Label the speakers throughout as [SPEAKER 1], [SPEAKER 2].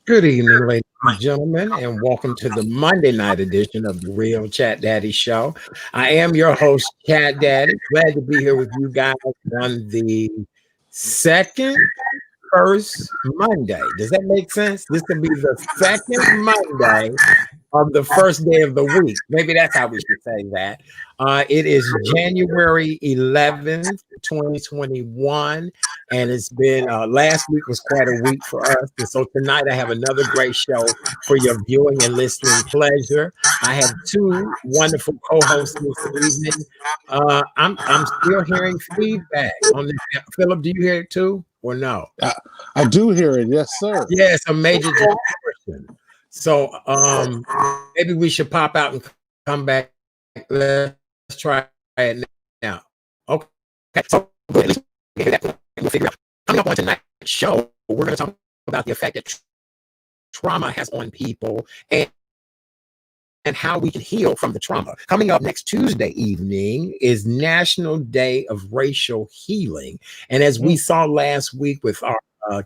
[SPEAKER 1] Good evening, ladies and gentlemen, and welcome to the Monday night edition of the Real Chat Daddy Show. I am your host, Chat Daddy. Glad to be here with you guys on the second first Monday. Does that make sense? This will be the second Monday of the first day of the week. Maybe that's how we should say that. It is January 11th, 2021, and it's been last week was quite a week for us. And so tonight I have another great show for your viewing and listening pleasure. I have two wonderful co-hosts this evening. I'm still hearing feedback on this. Philip, do you hear it too, or no?
[SPEAKER 2] I, I do hear it. Yes, sir.
[SPEAKER 1] Yes, a major distortion. So maybe we should pop out and come back. Let's try it now. Okay. So we'll figure out. Coming up on tonight's show, we're going to talk about the effect that trauma has on people and how we can heal from the trauma. Coming up next Tuesday evening is National Day of Racial Healing. And as we saw last week with our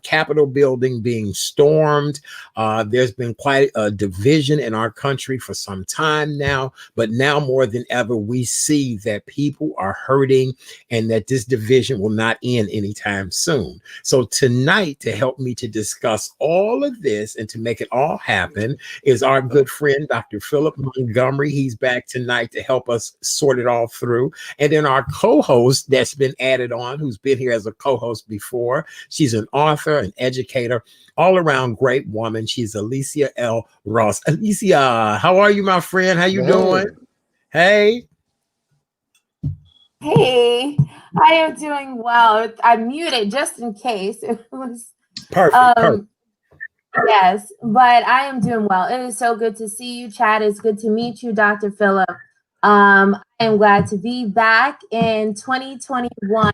[SPEAKER 1] Capitol building being stormed. There's been quite a division in our country for some time now, but now more than ever, we see that people are hurting and that this division will not end anytime soon. So tonight, to help me to discuss all of this and to make it all happen is our good friend, Dr. Philip Montgomery. He's back tonight to help us sort it all through. And then our co-host that's been added on, who's been here as a co-host before. She's an author, an educator, all around great woman. She's Alicia L. Ross. Alicia, how are you, my friend? How you doing? Hey.
[SPEAKER 3] Hey, I am doing well. I muted just in case it was
[SPEAKER 1] perfect.
[SPEAKER 3] Yes, but I am doing well. It is so good to see you, Chad. It's good to meet you, Dr. Phillip. I am glad to be back in 2021.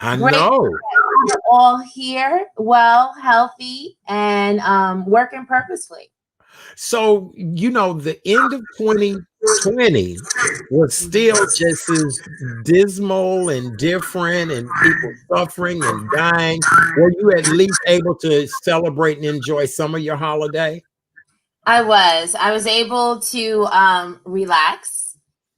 [SPEAKER 1] I know.
[SPEAKER 3] We're all here, well, healthy, and working purposefully.
[SPEAKER 1] So, the end of 2020 was still just as dismal and different and people suffering and dying. Were you at least able to celebrate and enjoy some of your holiday?
[SPEAKER 3] I was able to relax.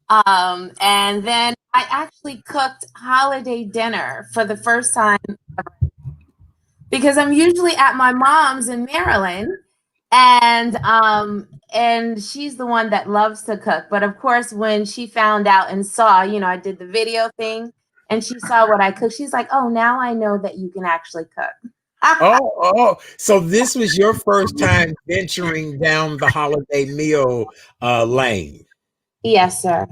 [SPEAKER 3] And then I actually cooked holiday dinner for the first time ever. Because I'm usually at my mom's in Maryland, and she's the one that loves to cook. But of course, when she found out and saw, I did the video thing, and she saw what I cooked, she's like, "Oh, now I know that you can actually cook."
[SPEAKER 1] So this was your first time venturing down the holiday meal lane.
[SPEAKER 3] Yes, sir.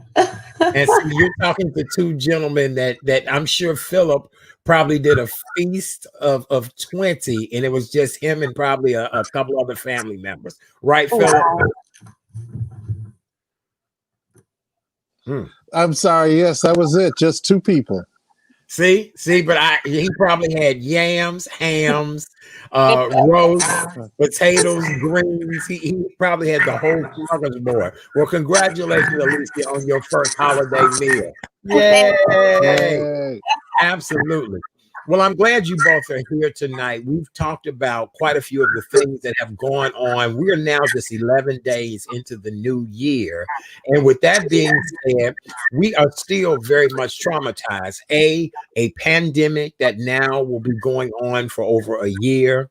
[SPEAKER 1] And so you're talking to two gentlemen that I'm sure Philip probably did a feast of 20, and it was just him and probably a couple other family members. Right, Philip?
[SPEAKER 2] Wow. I'm sorry. Yes, that was it. Just two people.
[SPEAKER 1] See, but he probably had yams, hams, roast, potatoes, greens. He probably had the whole smorgasbord. Well, congratulations, Alicia, on your first holiday meal. Yay! Absolutely. Well, I'm glad you both are here tonight. We've talked about quite a few of the things that have gone on. We are now just 11 days into the new year. And with that being said, we are still very much traumatized. A pandemic that now will be going on for over a year.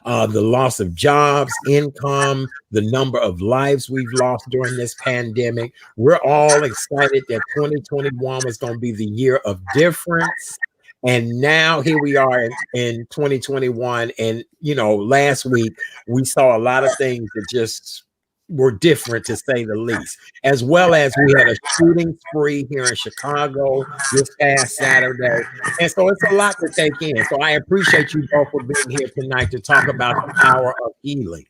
[SPEAKER 1] The loss of jobs, income, the number of lives we've lost during this pandemic. We're all excited that 2021 was going to be the year of difference. And now here we are in 2021. And, last week we saw a lot of things that just were different, to say the least, as well as we had a shooting spree here in Chicago this past Saturday. And so it's a lot to take in. So I appreciate you both for being here tonight to talk about the power of healing.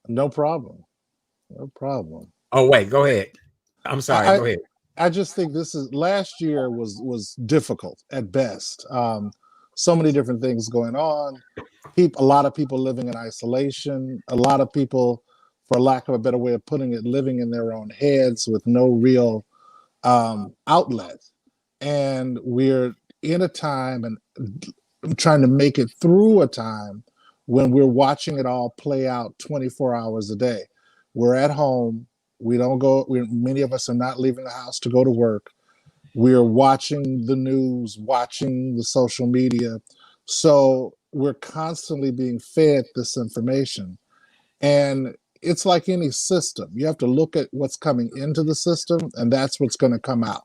[SPEAKER 2] No problem. No problem.
[SPEAKER 1] Oh, wait, go ahead. I'm sorry. Go ahead.
[SPEAKER 2] I just think last year was difficult at best. So many different things going on. A lot of people living in isolation. A lot of people, for lack of a better way of putting it, living in their own heads with no real outlet. And we're in a time, and trying to make it through a time when we're watching it all play out 24 hours a day. We're at home. We don't go, many of us are not leaving the house to go to work. We're watching the news, watching the social media. So we're constantly being fed this information. And it's like any system. You have to look at what's coming into the system, and that's what's going to come out.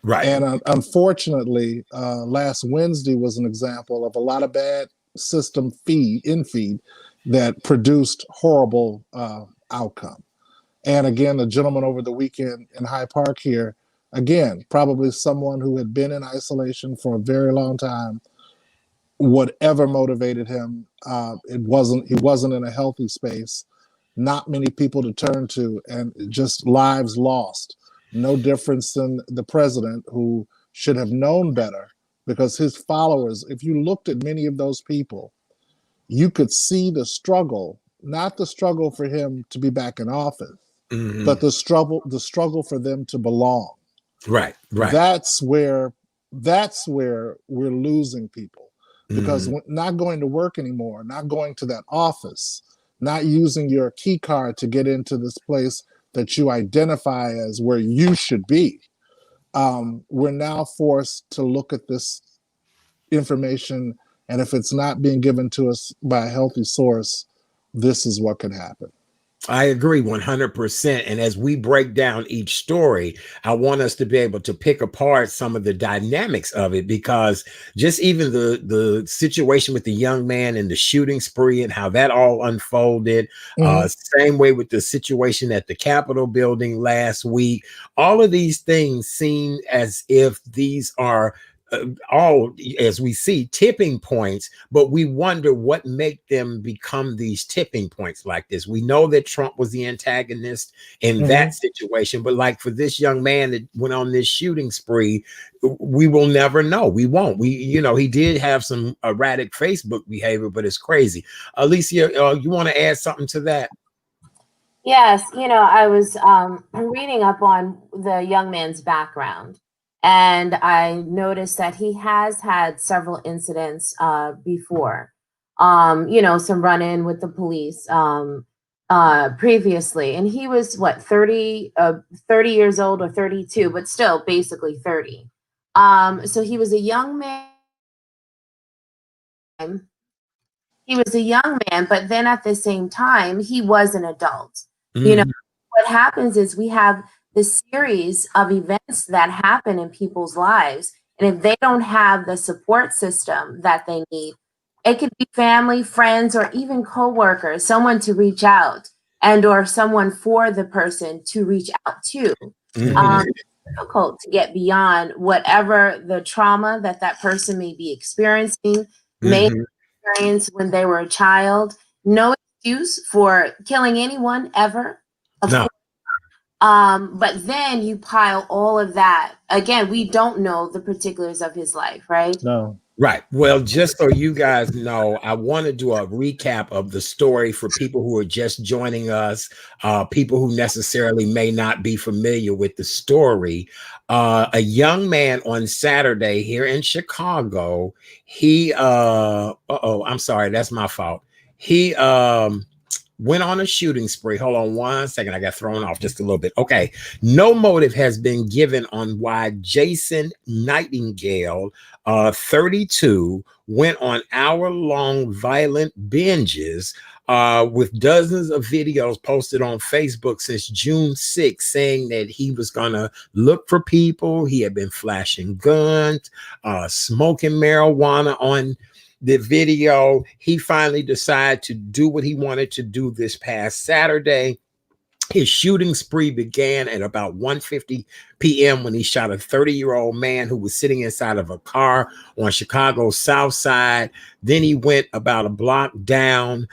[SPEAKER 1] Right.
[SPEAKER 2] And unfortunately, last Wednesday was an example of a lot of bad system feed that produced horrible outcome. And again, a gentleman over the weekend in High Park here, again, probably someone who had been in isolation for a very long time. Whatever motivated him, he wasn't in a healthy space. Not many people to turn to, and just lives lost. No difference than the president, who should have known better, because his followers, if you looked at many of those people, you could see the struggle, not the struggle for him to be back in office, but the struggle for them to belong.
[SPEAKER 1] Right.
[SPEAKER 2] That's where we're losing people, because not going to work anymore, not going to that office, not using your key card to get into this place that you identify as where you should be. We're now forced to look at this information, and if it's not being given to us by a healthy source, this is what could happen.
[SPEAKER 1] I agree 100%. And as we break down each story, I want us to be able to pick apart some of the dynamics of it, because just even the situation with the young man and the shooting spree and how that all unfolded, same way with the situation at the Capitol building last week, all of these things seem as if these are all, as we see, tipping points, but we wonder what make them become these tipping points like this. We know that Trump was the antagonist in that situation, but like for this young man that went on this shooting spree, we will never know. We won't. He did have some erratic Facebook behavior, but it's crazy. Alicia, you want to add something to that?
[SPEAKER 3] Yes, I was reading up on the young man's background. And I noticed that he has had several incidents before, some run-in with the police previously. And he was, 30 years old or 32, but still basically 30. So he was a young man. He was a young man, but then at the same time, he was an adult. What happens is we have the series of events that happen in people's lives. And if they don't have the support system that they need, it could be family, friends, or even coworkers, someone to reach out or someone for the person to reach out to. It's difficult to get beyond whatever the trauma that person may be experiencing, may experience when they were a child. No excuse for killing anyone ever.
[SPEAKER 1] No.
[SPEAKER 3] But then you pile all of that. Again, we don't know the particulars of his life, right?
[SPEAKER 2] No.
[SPEAKER 1] Right. Well, just so you guys know, I want to do a recap of the story for people who are just joining us, people who necessarily may not be familiar with the story. A young man on Saturday here in Chicago, I'm sorry, that's my fault. He went on a shooting spree. Hold on 1 second. I got thrown off just a little bit. Okay. No motive has been given on why Jason Nightingale, 32, went on hour-long violent binges with dozens of videos posted on Facebook since June 6th, saying that he was going to look for people. He had been flashing guns, smoking marijuana on the video. He finally decided to do what he wanted to do this past Saturday. His shooting spree began at about 1:50 p.m. when he shot a 30-year-old man who was sitting inside of a car on Chicago's South Side. Then he went about a block down,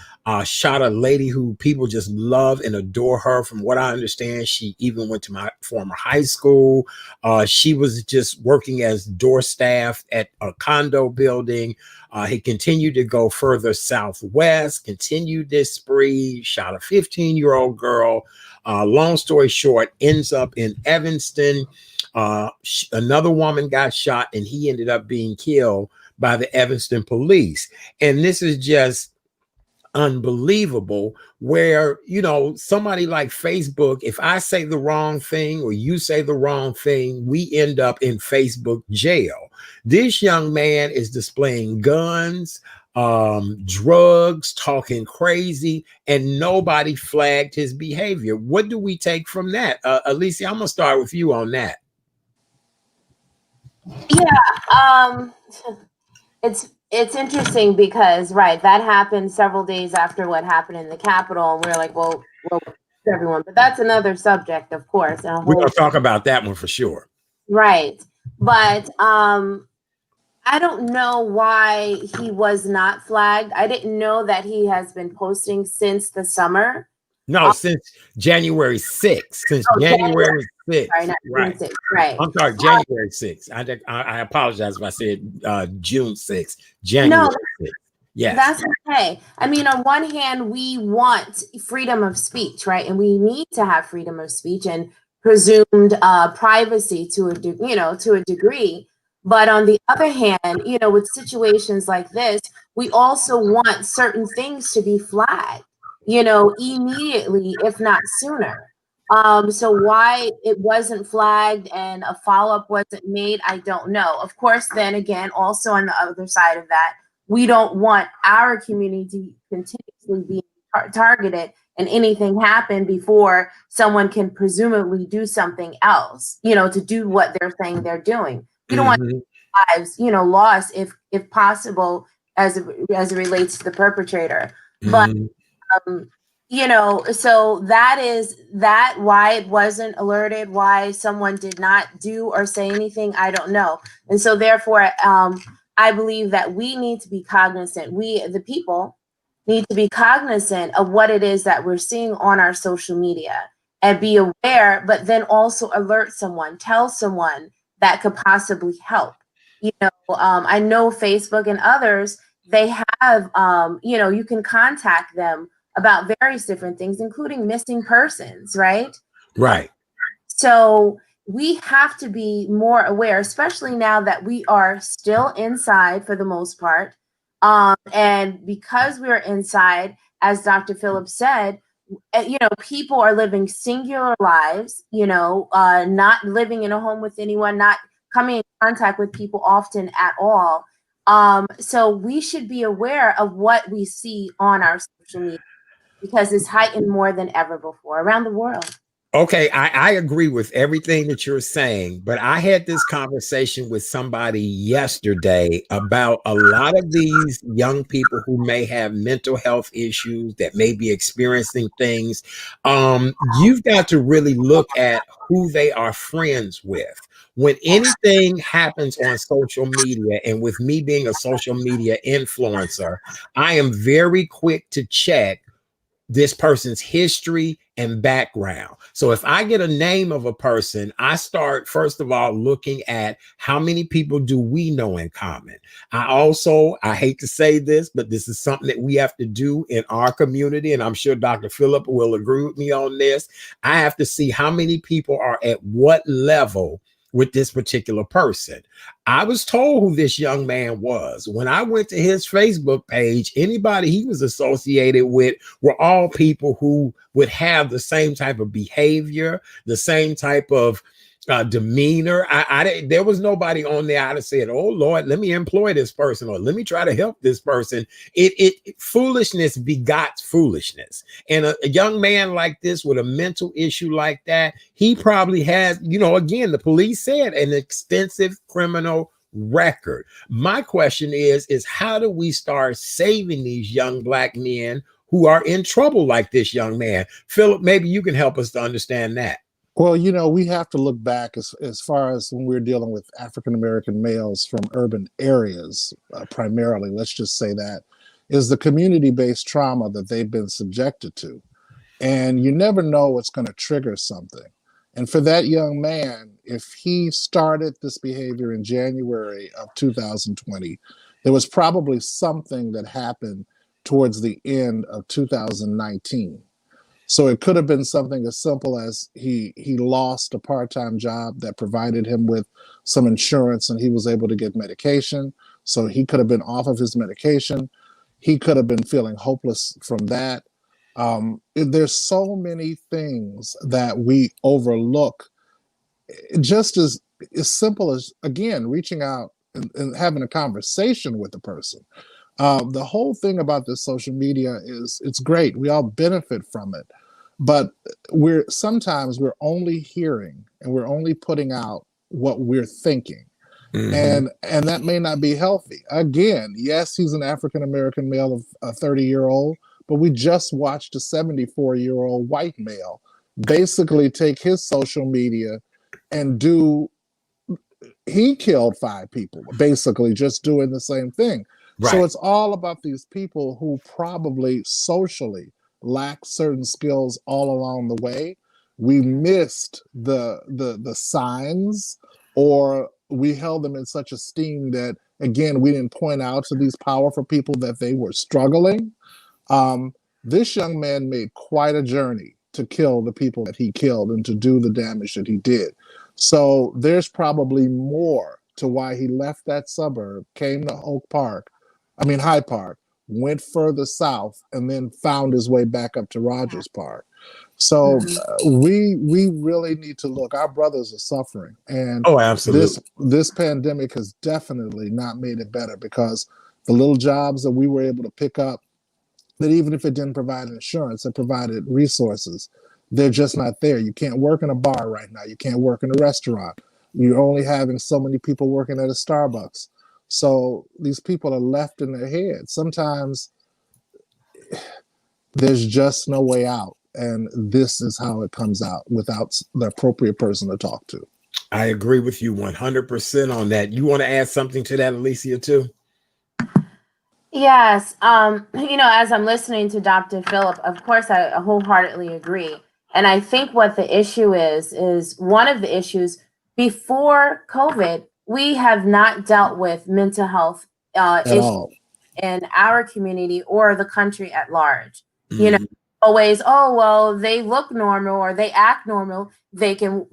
[SPEAKER 1] shot a lady who people just love and adore her. From what I understand, she even went to my former high school. She was just working as door staff at a condo building. He continued to go further southwest, continued this spree, shot a 15-year-old girl. Long story short, ends up in Evanston. Another woman got shot and he ended up being killed. by the Evanston police. And this is just unbelievable, where, you know, somebody like Facebook, if I say the wrong thing or you say the wrong thing, we end up in Facebook jail. This young man is displaying guns, drugs, talking crazy, and nobody flagged his behavior. What do we take from that? Alicia, I'm gonna start with you on that.
[SPEAKER 3] Yeah, it's interesting because, right, that happened several days after what happened in the Capitol, and we're like, well, everyone, but that's another subject, of course. And
[SPEAKER 1] We're gonna talk about that one for sure.
[SPEAKER 3] Right, but I don't know why he was not flagged. I didn't know that he has been posting since the summer.
[SPEAKER 1] No, since January 6th. Since January 6th.
[SPEAKER 3] Sorry, not
[SPEAKER 1] right.
[SPEAKER 3] June 6th, right.
[SPEAKER 1] I'm sorry, January 6th. I apologize if I said June 6th. January 6th. Yes.
[SPEAKER 3] That's okay. I mean, on one hand, we want freedom of speech, right? And we need to have freedom of speech and presumed privacy to a degree. But on the other hand, you know, with situations like this, we also want certain things to be flagged, you know, immediately, if not sooner. So why it wasn't flagged and a follow-up wasn't made, I don't know. Of course, then again, also on the other side of that, we don't want our community continuously being targeted and anything happen before someone can presumably do something else, you know, to do what they're saying they're doing. We don't want lives, you know, lost if possible as it relates to the perpetrator. But you know, so that is why it wasn't alerted, why someone did not do or say anything, I don't know. And so therefore, I believe that we need to be cognizant. We, the people, need to be cognizant of what it is that we're seeing on our social media and be aware, but then also alert someone, tell someone that could possibly help. You know, I know Facebook and others, they have, you know, you can contact them about various different things, including missing persons, right?
[SPEAKER 1] Right.
[SPEAKER 3] So we have to be more aware, especially now that we are still inside for the most part. And because we're inside, as Dr. Phillips said, you know, people are living singular lives, you know, not living in a home with anyone, not coming in contact with people often at all. So we should be aware of what we see on our social media, because it's heightened more than ever before around the world.
[SPEAKER 1] Okay, I agree with everything that you're saying, but I had this conversation with somebody yesterday about a lot of these young people who may have mental health issues, that may be experiencing things. You've got to really look at who they are friends with. When anything happens on social media, and with me being a social media influencer, I am very quick to check this person's history and background. So if I get a name of a person, I start first of all looking at how many people do we know in common. I hate to say this, but this is something that we have to do in our community, and I'm sure Dr. Phillip will agree with me on this. I have to see how many people are at what level with this particular person. I was told who this young man was. When I went to his Facebook page, anybody he was associated with were all people who would have the same type of behavior, the same type of demeanor. There was nobody on there I'd have said, "Oh Lord, let me employ this person," or "Let me try to help this person." Foolishness begots foolishness, and a young man like this with a mental issue like that, he probably has, you know, again, the police said, an extensive criminal record. My question is how do we start saving these young Black men who are in trouble like this young man? Philip, maybe you can help us to understand that.
[SPEAKER 2] Well, you know, we have to look back as far as when we're dealing with African-American males from urban areas, primarily, let's just say that, is the community-based trauma that they've been subjected to. And you never know what's going to trigger something. And for that young man, if he started this behavior in January of 2020, there was probably something that happened towards the end of 2019. So it could have been something as simple as he lost a part-time job that provided him with some insurance and he was able to get medication. So he could have been off of his medication. He could have been feeling hopeless from that. There's so many things that we overlook, just as simple as, again, reaching out and having a conversation with the person. The whole thing about this social media is it's great. We all benefit from it, but sometimes we're only hearing and we're only putting out what we're thinking. And that may not be healthy. Again, yes, he's an African American male of a 30-year-old, but we just watched a 74-year-old white male basically take his social media and he killed 5 people, basically just doing the same thing. Right. So it's all about these people who probably socially lack certain skills all along the way. We missed the signs, or we held them in such esteem that, again, we didn't point out to these powerful people that they were struggling. This young man made quite a journey to kill the people that he killed and to do the damage that he did. So there's probably more to why he left that suburb, came to Hyde Park, went further south, and then found his way back up to Rogers Park. So we really need to look. Our brothers are suffering, and absolutely, this pandemic has definitely not made it better, because the little jobs that we were able to pick up, that even if it didn't provide insurance, it provided resources, they're just not there. You can't work in a bar right now. You can't work in a restaurant. You're only having so many people working at a Starbucks. So these people are left in their heads. Sometimes there's just no way out. And this is how it comes out without the appropriate person to talk to.
[SPEAKER 1] I agree with you 100% on that. You want to add something to that, Alicia, too?
[SPEAKER 3] Yes. As I'm listening to Dr. Phillip, of course, I wholeheartedly agree. And I think what the issue is one of the issues before COVID, we have not dealt with mental health issues in our community or the country at large. Always, they look normal or they act normal. They can,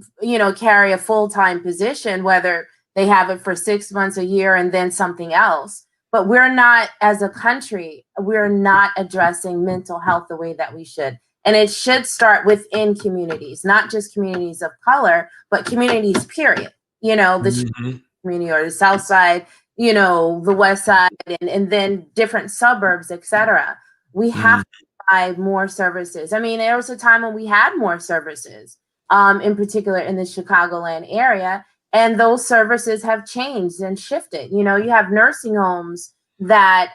[SPEAKER 3] carry a full-time position, whether they have it for 6 months, a year, and then something else. But we're not, as a country, we're not addressing mental health the way that we should. And it should start within communities, not just communities of color, but communities, period. The community or the South Side, the West Side, and then different suburbs, etc. We have to provide more services. I mean, there was a time when we had more services, in particular in the Chicagoland area, and those services have changed and shifted. You have nursing homes that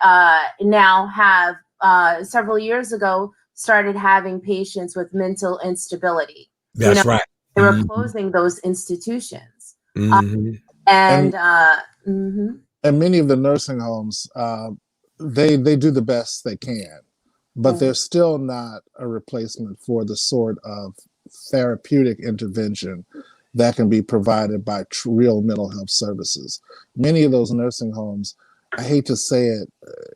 [SPEAKER 3] now have, several years ago, started having patients with mental instability.
[SPEAKER 1] That's right.
[SPEAKER 3] They were closing those institutions.
[SPEAKER 2] And many of the nursing homes, they do the best they can, but they're still not a replacement for the sort of therapeutic intervention that can be provided by real mental health services. Many of those nursing homes, I hate to say it,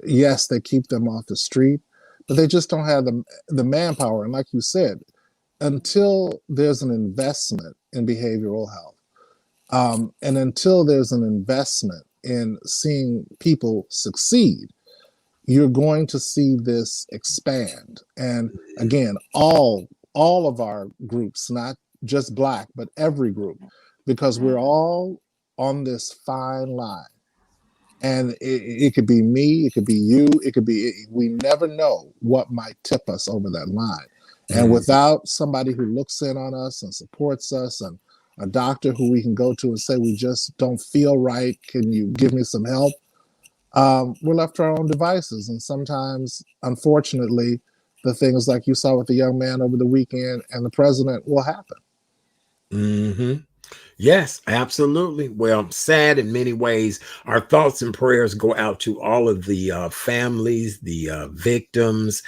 [SPEAKER 2] yes, they keep them off the street, but they just don't have the manpower. And like you said, until there's an investment in behavioral health, and until there's an investment in seeing people succeed, you're going to see this expand. And again, all of our groups, not just Black, but every group, because we're all on this fine line. And it could be me, it could be you, we never know what might tip us over that line. And without somebody who looks in on us and supports us, and a doctor who we can go to and say, we just don't feel right, can you give me some help? We're left to our own devices. And sometimes, unfortunately, the things like you saw with the young man over the weekend and the president will happen.
[SPEAKER 1] Yes, absolutely. Well, sad in many ways. Our thoughts and prayers go out to all of the families, the victims.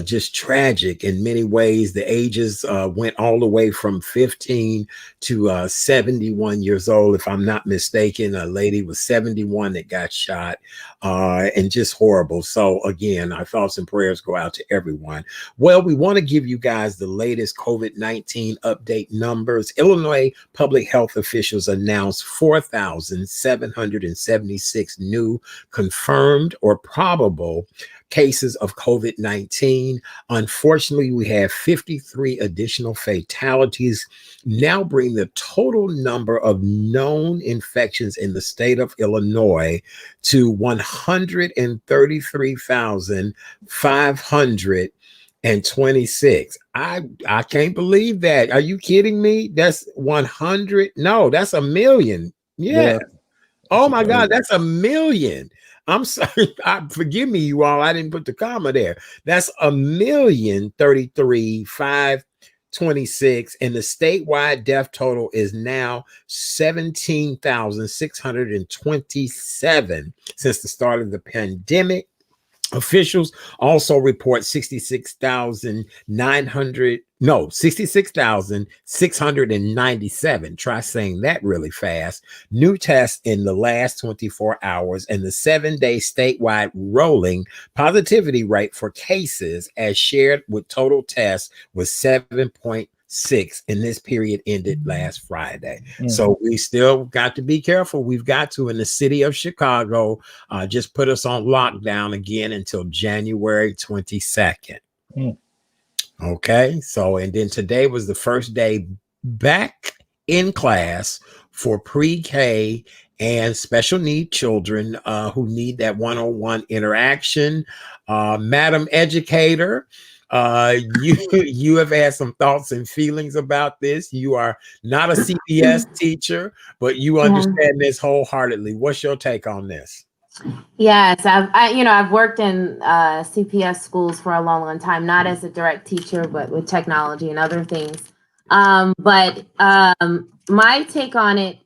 [SPEAKER 1] Just tragic in many ways. The ages went all the way from 15 to 71 years old, if I'm not mistaken. A lady was 71 that got shot, and just horrible. So again, our thoughts and prayers go out to everyone. Well, we want to give you guys the latest COVID-19 update numbers. Illinois Public Health health officials announced 4,776 new confirmed or probable cases of COVID-19. Unfortunately, we have 53 additional fatalities, now bring the total number of known infections in the state of Illinois to 133,526. I can't believe that. Are you kidding me? That's 100. No, that's a million. Yeah. Oh my God, that's a million. I'm sorry. Forgive me, you all. I didn't put the comma there. That's 1,033,526, and the statewide death total is now 17,627 since the start of the pandemic. Officials also report 66,697. Try saying that really fast. New tests in the last 24 hours, and the 7-day statewide rolling positivity rate for cases as shared with total tests was 7.6, and this period ended last Friday. So we still got to be careful. We've got to, in the city of Chicago, just put us on lockdown again until January 22nd. Okay, so and then today was the first day back in class for pre-K and special need children who need that one-on-one interaction. Madam Educator, you have had some thoughts and feelings about this. You are not a CPS teacher, but you understand this wholeheartedly. What's your take on this?
[SPEAKER 3] Yes, I've worked in CPS schools for a long time, not as a direct teacher, but with technology and other things. But my take on it,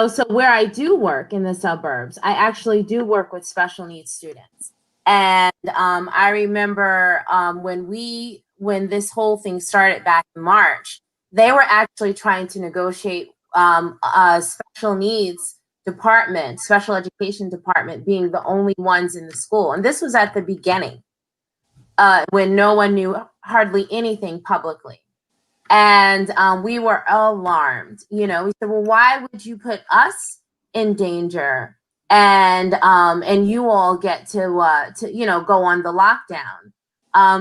[SPEAKER 3] so where I do work in the suburbs, I actually do work with special needs students. And I remember when this whole thing started back in March, they were actually trying to negotiate special needs department, special education department being the only ones in the school. And this was at the beginning when no one knew hardly anything publicly. And we were alarmed. We said, well, why would you put us in danger and you all get to go on the lockdown?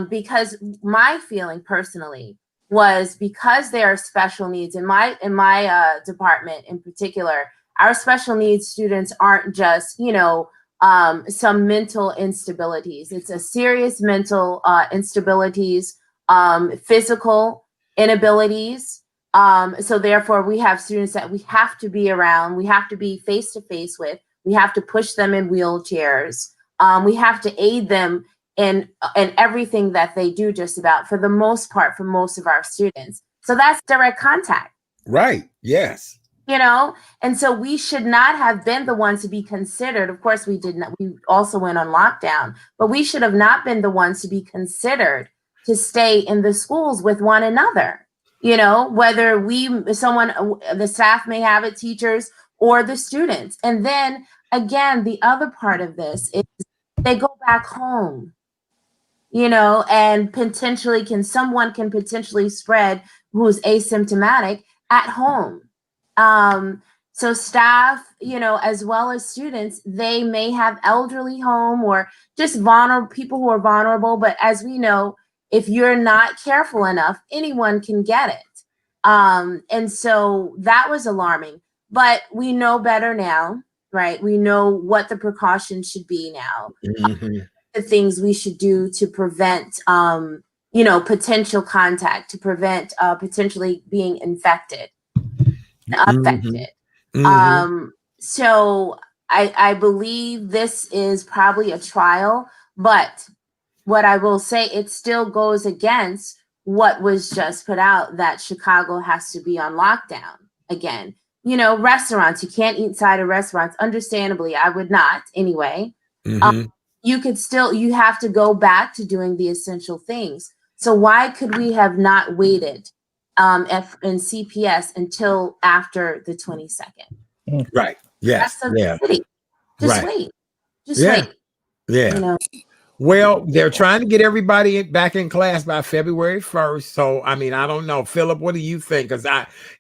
[SPEAKER 3] Because my feeling personally was, because there are special needs in my department in particular, our special needs students aren't just, some mental instabilities. It's a serious mental instabilities, physical inabilities. So therefore, we have students that we have to be around. We have to be face to face with. We have to push them in wheelchairs. We have to aid them in everything that they do, just about, for the most part, for most of our students. So that's direct contact.
[SPEAKER 1] Right. Yes.
[SPEAKER 3] And so we should not have been the ones to be considered. Of course, we did not. We also went on lockdown, but we should have not been the ones to be considered to stay in the schools with one another. Whether the staff may have it, teachers or the students. And then again, the other part of this is they go back home, and someone can potentially spread who's asymptomatic at home. So staff, as well as students, they may have elderly home or just people who are vulnerable. But as we know, if you're not careful enough, anyone can get it. And so that was alarming, but we know better now, right? We know what the precautions should be now, the things we should do to prevent, potential contact, to prevent potentially being affected. So I believe this is probably a trial, but what I will say, it still goes against what was just put out, that Chicago has to be on lockdown again. Restaurants, you can't eat inside of restaurants. Understandably, I would not anyway. You have to go back to doing the essential things. So why could we have not waited in CPS until after the 22nd?
[SPEAKER 1] Right. Yes.
[SPEAKER 3] Just wait. Just wait.
[SPEAKER 1] Yeah. Well, they're trying to get everybody back in class by February 1st. So, I mean, I don't know. Philip, what do you think? Because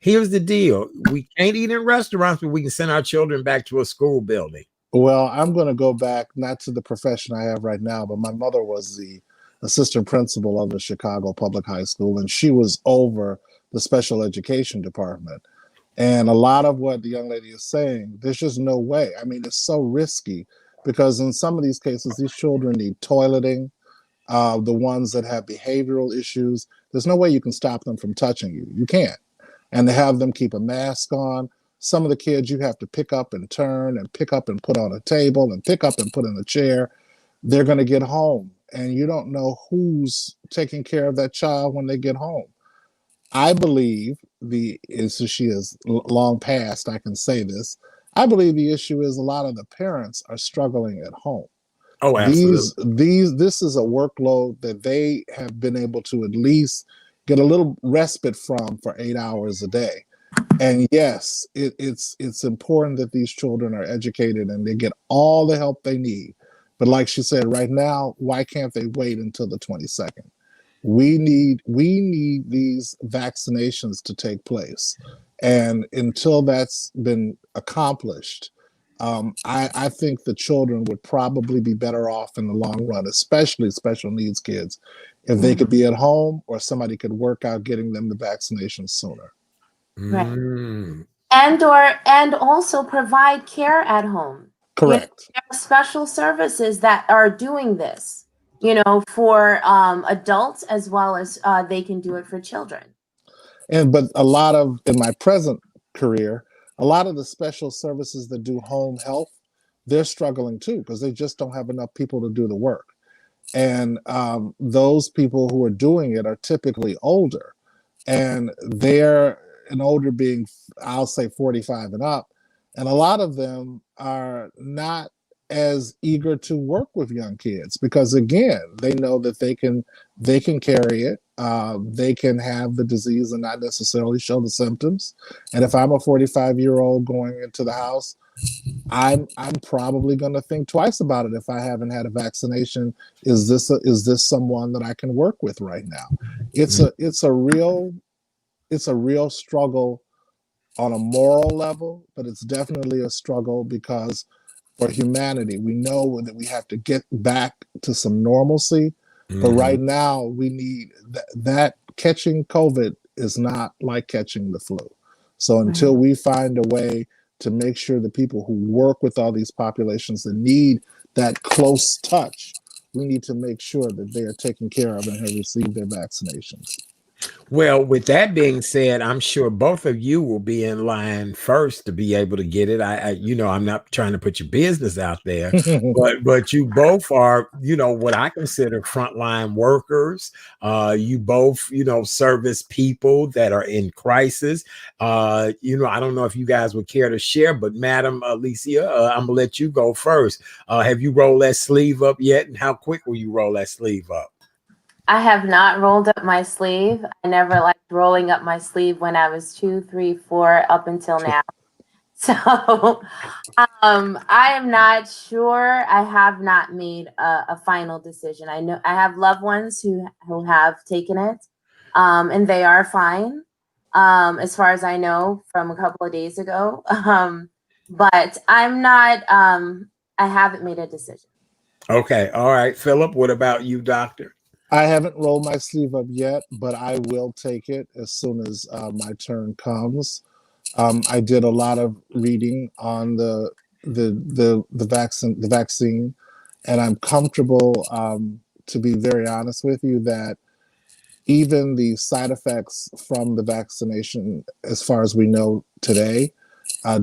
[SPEAKER 1] here's the deal. We can't eat in restaurants, but we can send our children back to a school building.
[SPEAKER 2] Well, I'm going to go back not to the profession I have right now, but my mother was the assistant principal of the Chicago Public High School, and she was over the special education department. And a lot of what the young lady is saying, there's just no way. I mean, it's so risky because in some of these cases, these children need toileting. The ones that have behavioral issues, there's no way you can stop them from touching you. You can't. And to have them keep a mask on. Some of the kids you have to pick up and turn and pick up and put on a table and pick up and put in a chair. They're going to get home and you don't know who's taking care of that child when they get home. I believe she is long past, I can say this. I believe the issue is a lot of the parents are struggling at home.
[SPEAKER 1] Oh, absolutely.
[SPEAKER 2] This is a workload that they have been able to at least get a little respite from for 8 hours a day. And yes, it's important that these children are educated and they get all the help they need. But like she said, right now, why can't they wait until the 22nd? We need these vaccinations to take place. And until that's been accomplished, I think the children would probably be better off in the long run, especially special needs kids, if they could be at home or somebody could work out getting them the vaccination sooner.
[SPEAKER 3] Right.
[SPEAKER 1] Mm.
[SPEAKER 3] And also provide care at home.
[SPEAKER 2] Correct.
[SPEAKER 3] There are special services that are doing this, for adults as well as they can do it for children.
[SPEAKER 2] But a lot of, in my present career, a lot of the special services that do home health, they're struggling too because they just don't have enough people to do the work. And those people who are doing it are typically older, and they're an older being, I'll say 45 and up. And a lot of them are not as eager to work with young kids because again, they know that they can carry it. They can have the disease and not necessarily show the symptoms. And if I'm a 45-year-old going into the house, I'm probably going to think twice about it if I haven't had a vaccination. Is this someone that I can work with right now? It's a real struggle on a moral level, but it's definitely a struggle because for humanity, we know that we have to get back to some normalcy. But right now, we need that catching COVID is not like catching the flu. So until we find a way to make sure the people who work with all these populations that need that close touch, we need to make sure that they are taken care of and have received their vaccinations.
[SPEAKER 1] Well, with that being said, I'm sure both of you will be in line first to be able to get it. I'm not trying to put your business out there, but you both are, what I consider frontline workers. You both, service people that are in crisis. I don't know if you guys would care to share, but Madam Alicia, I'm gonna let you go first. Have you rolled that sleeve up yet, and how quick will you roll that sleeve up?
[SPEAKER 3] I have not rolled up my sleeve. I never liked rolling up my sleeve when I was 2, 3, 4, up until now. So I am not sure. I have not made a final decision. I know I have loved ones who have taken it, and they are fine, as far as I know from a couple of days ago. But I'm not. I haven't made a decision.
[SPEAKER 1] Okay. All right. Philip, what about you, doctor?
[SPEAKER 2] I haven't rolled my sleeve up yet, but I will take it as soon as my turn comes. I did a lot of reading on the vaccine, and I'm comfortable, to be very honest with you, that even the side effects from the vaccination, as far as we know today,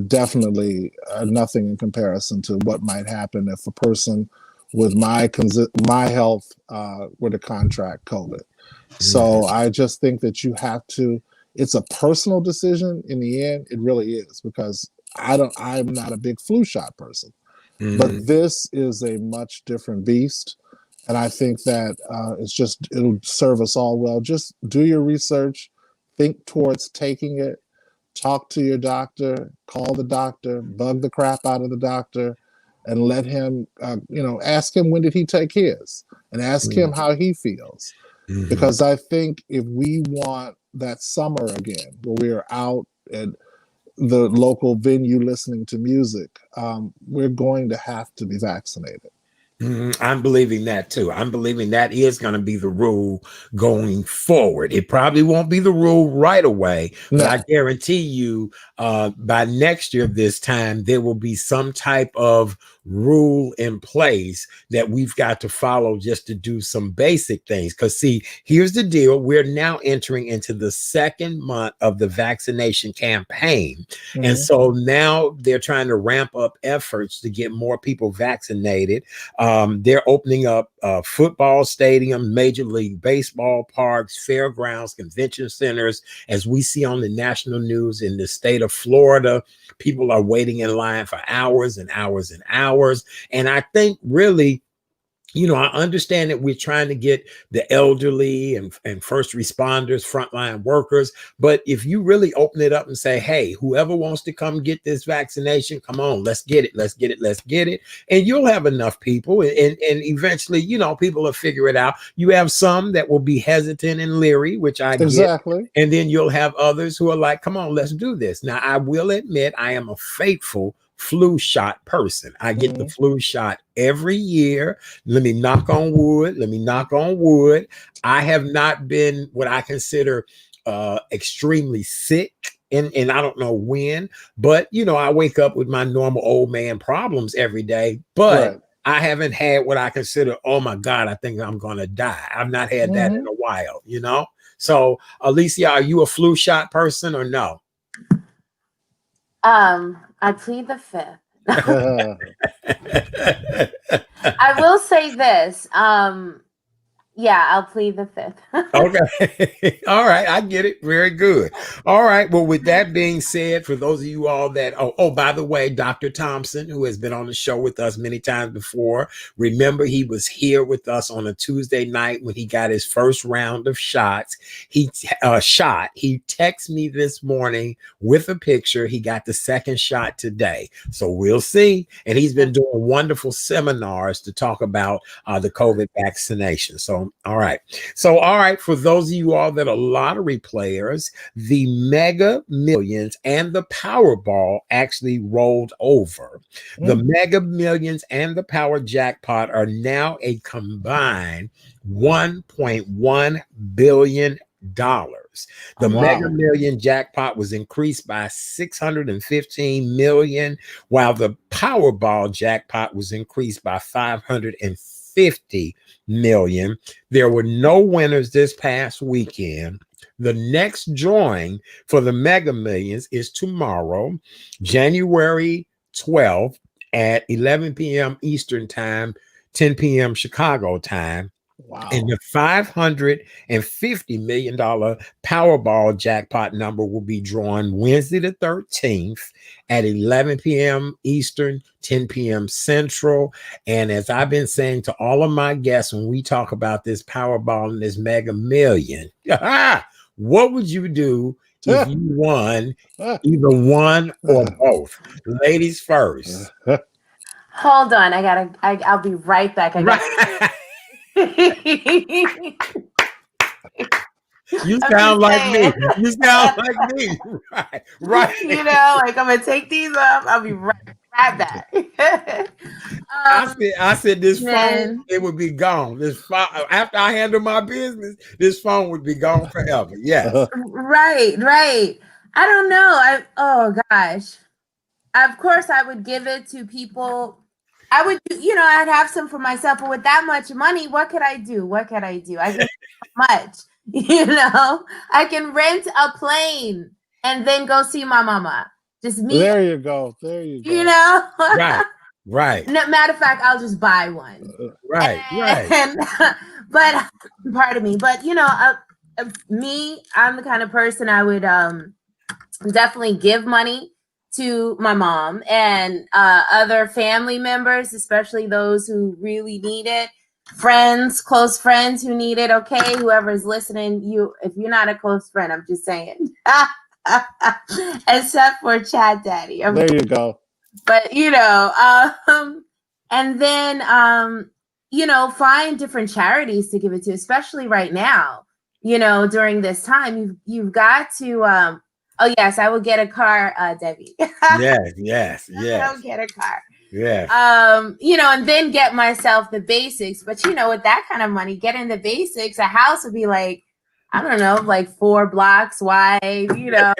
[SPEAKER 2] definitely nothing in comparison to what might happen if a person with my health were to contract COVID. So I just think that you have to. It's a personal decision in the end. It really is because I'm not a big flu shot person, but this is a much different beast. And I think that it'll serve us all well. Just do your research, think towards taking it, talk to your doctor, call the doctor, bug the crap out of the doctor, and let him, ask him when did he take his, and ask him how he feels.
[SPEAKER 1] Mhm.
[SPEAKER 2] Because I think if we want that summer again, where we're out at the local venue listening to music, we're going to have to be vaccinated.
[SPEAKER 1] I'm believing that too. I'm believing that is going to be the rule going forward. It probably won't be the rule right away, but
[SPEAKER 2] No.
[SPEAKER 1] I guarantee you by next year this time, there will be some type of rule in place that we've got to follow just to do some basic things. Because see, here's the deal. We're now entering into the second month of the vaccination campaign. And so now they're trying to ramp up efforts to get more people vaccinated. They're opening up football stadiums, Major League Baseball parks, fairgrounds, convention centers. As we see on the national news in the state of Florida, people are waiting in line for hours and hours and hours. And I think really, I understand that we're trying to get the elderly and first responders, frontline workers. But if you really open it up and say, hey, whoever wants to come get this vaccination, come on, let's get it. Let's get it. Let's get it. And you'll have enough people. And eventually, people will figure it out. You have some that will be hesitant and leery, which I get. And then you'll have others who are like, come on, let's do this. Now, I will admit I am a faithful flu shot person. I get the flu shot every year. Let me knock on wood. I have not been what I consider extremely sick. And I don't know when, but I wake up with my normal old man problems every day, but I haven't had what I consider, oh my God, I think I'm going to die. I've not had that in a while, So Alicia, are you a flu shot person or no?
[SPEAKER 3] I plead the fifth. I will say this. Yeah, I'll plead the fifth.
[SPEAKER 1] Okay. All right. I get it. Very good. All right. Well, with that being said, for those of you all that, by the way, Dr. Thompson, who has been on the show with us many times before, remember he was here with us on a Tuesday night when he got his first round of shots. He texted me this morning with a picture. He got the second shot today. So we'll see. And he's been doing wonderful seminars to talk about the COVID vaccination. So, all right. For those of you all that are lottery players, the Mega Millions and the Powerball actually rolled over. The Mega Millions and the Power Jackpot are now a combined $1.1 billion. The Mega Million jackpot was increased by 615 million, while the Powerball jackpot was increased by 550 million. There were no winners this past weekend. The next drawing for the Mega Millions is tomorrow, January 12th at 11 p.m. Eastern Time, 10 p.m. Chicago time.
[SPEAKER 2] Wow.
[SPEAKER 1] And the $550 million Powerball jackpot number will be drawn Wednesday the 13th at 11 p.m. Eastern, 10 p.m. Central. And as I've been saying to all of my guests when we talk about this Powerball and this Mega Million, what would you do if you won either one or both? Ladies first.
[SPEAKER 3] Hold on. I'll be right back.
[SPEAKER 1] You sound like me. You sound like me. Right.
[SPEAKER 3] I'm gonna take these up. I'll be right back.
[SPEAKER 1] I said this phone, it would be gone. This phone, after I handle my business, this phone would be gone forever. Yes.
[SPEAKER 3] Right. I don't know. Oh gosh. Of course, I would give it to people. I would, I'd have some for myself, but with that much money, what could I do? I can do much, I can rent a plane and then go see my mama. Just me.
[SPEAKER 2] There you go.
[SPEAKER 1] Right.
[SPEAKER 3] No, matter of fact, I'll just buy one.
[SPEAKER 1] Right.
[SPEAKER 3] But pardon me, but me, I'm the kind of person I would definitely give money to my mom and other family members, especially those who really need it. Friends, close friends who need it. Okay, whoever's listening, if you're not a close friend, I'm just saying. Except for Chat Daddy.
[SPEAKER 2] There you go.
[SPEAKER 3] But and then find different charities to give it to, especially right now, during this time. You've got to oh yes, I will get a car, Debbie.
[SPEAKER 1] Yes.
[SPEAKER 3] I will get a car.
[SPEAKER 1] Yes.
[SPEAKER 3] And then get myself the basics. But with that kind of money, getting the basics, a house would be like, I don't know, like 4 blocks wide, a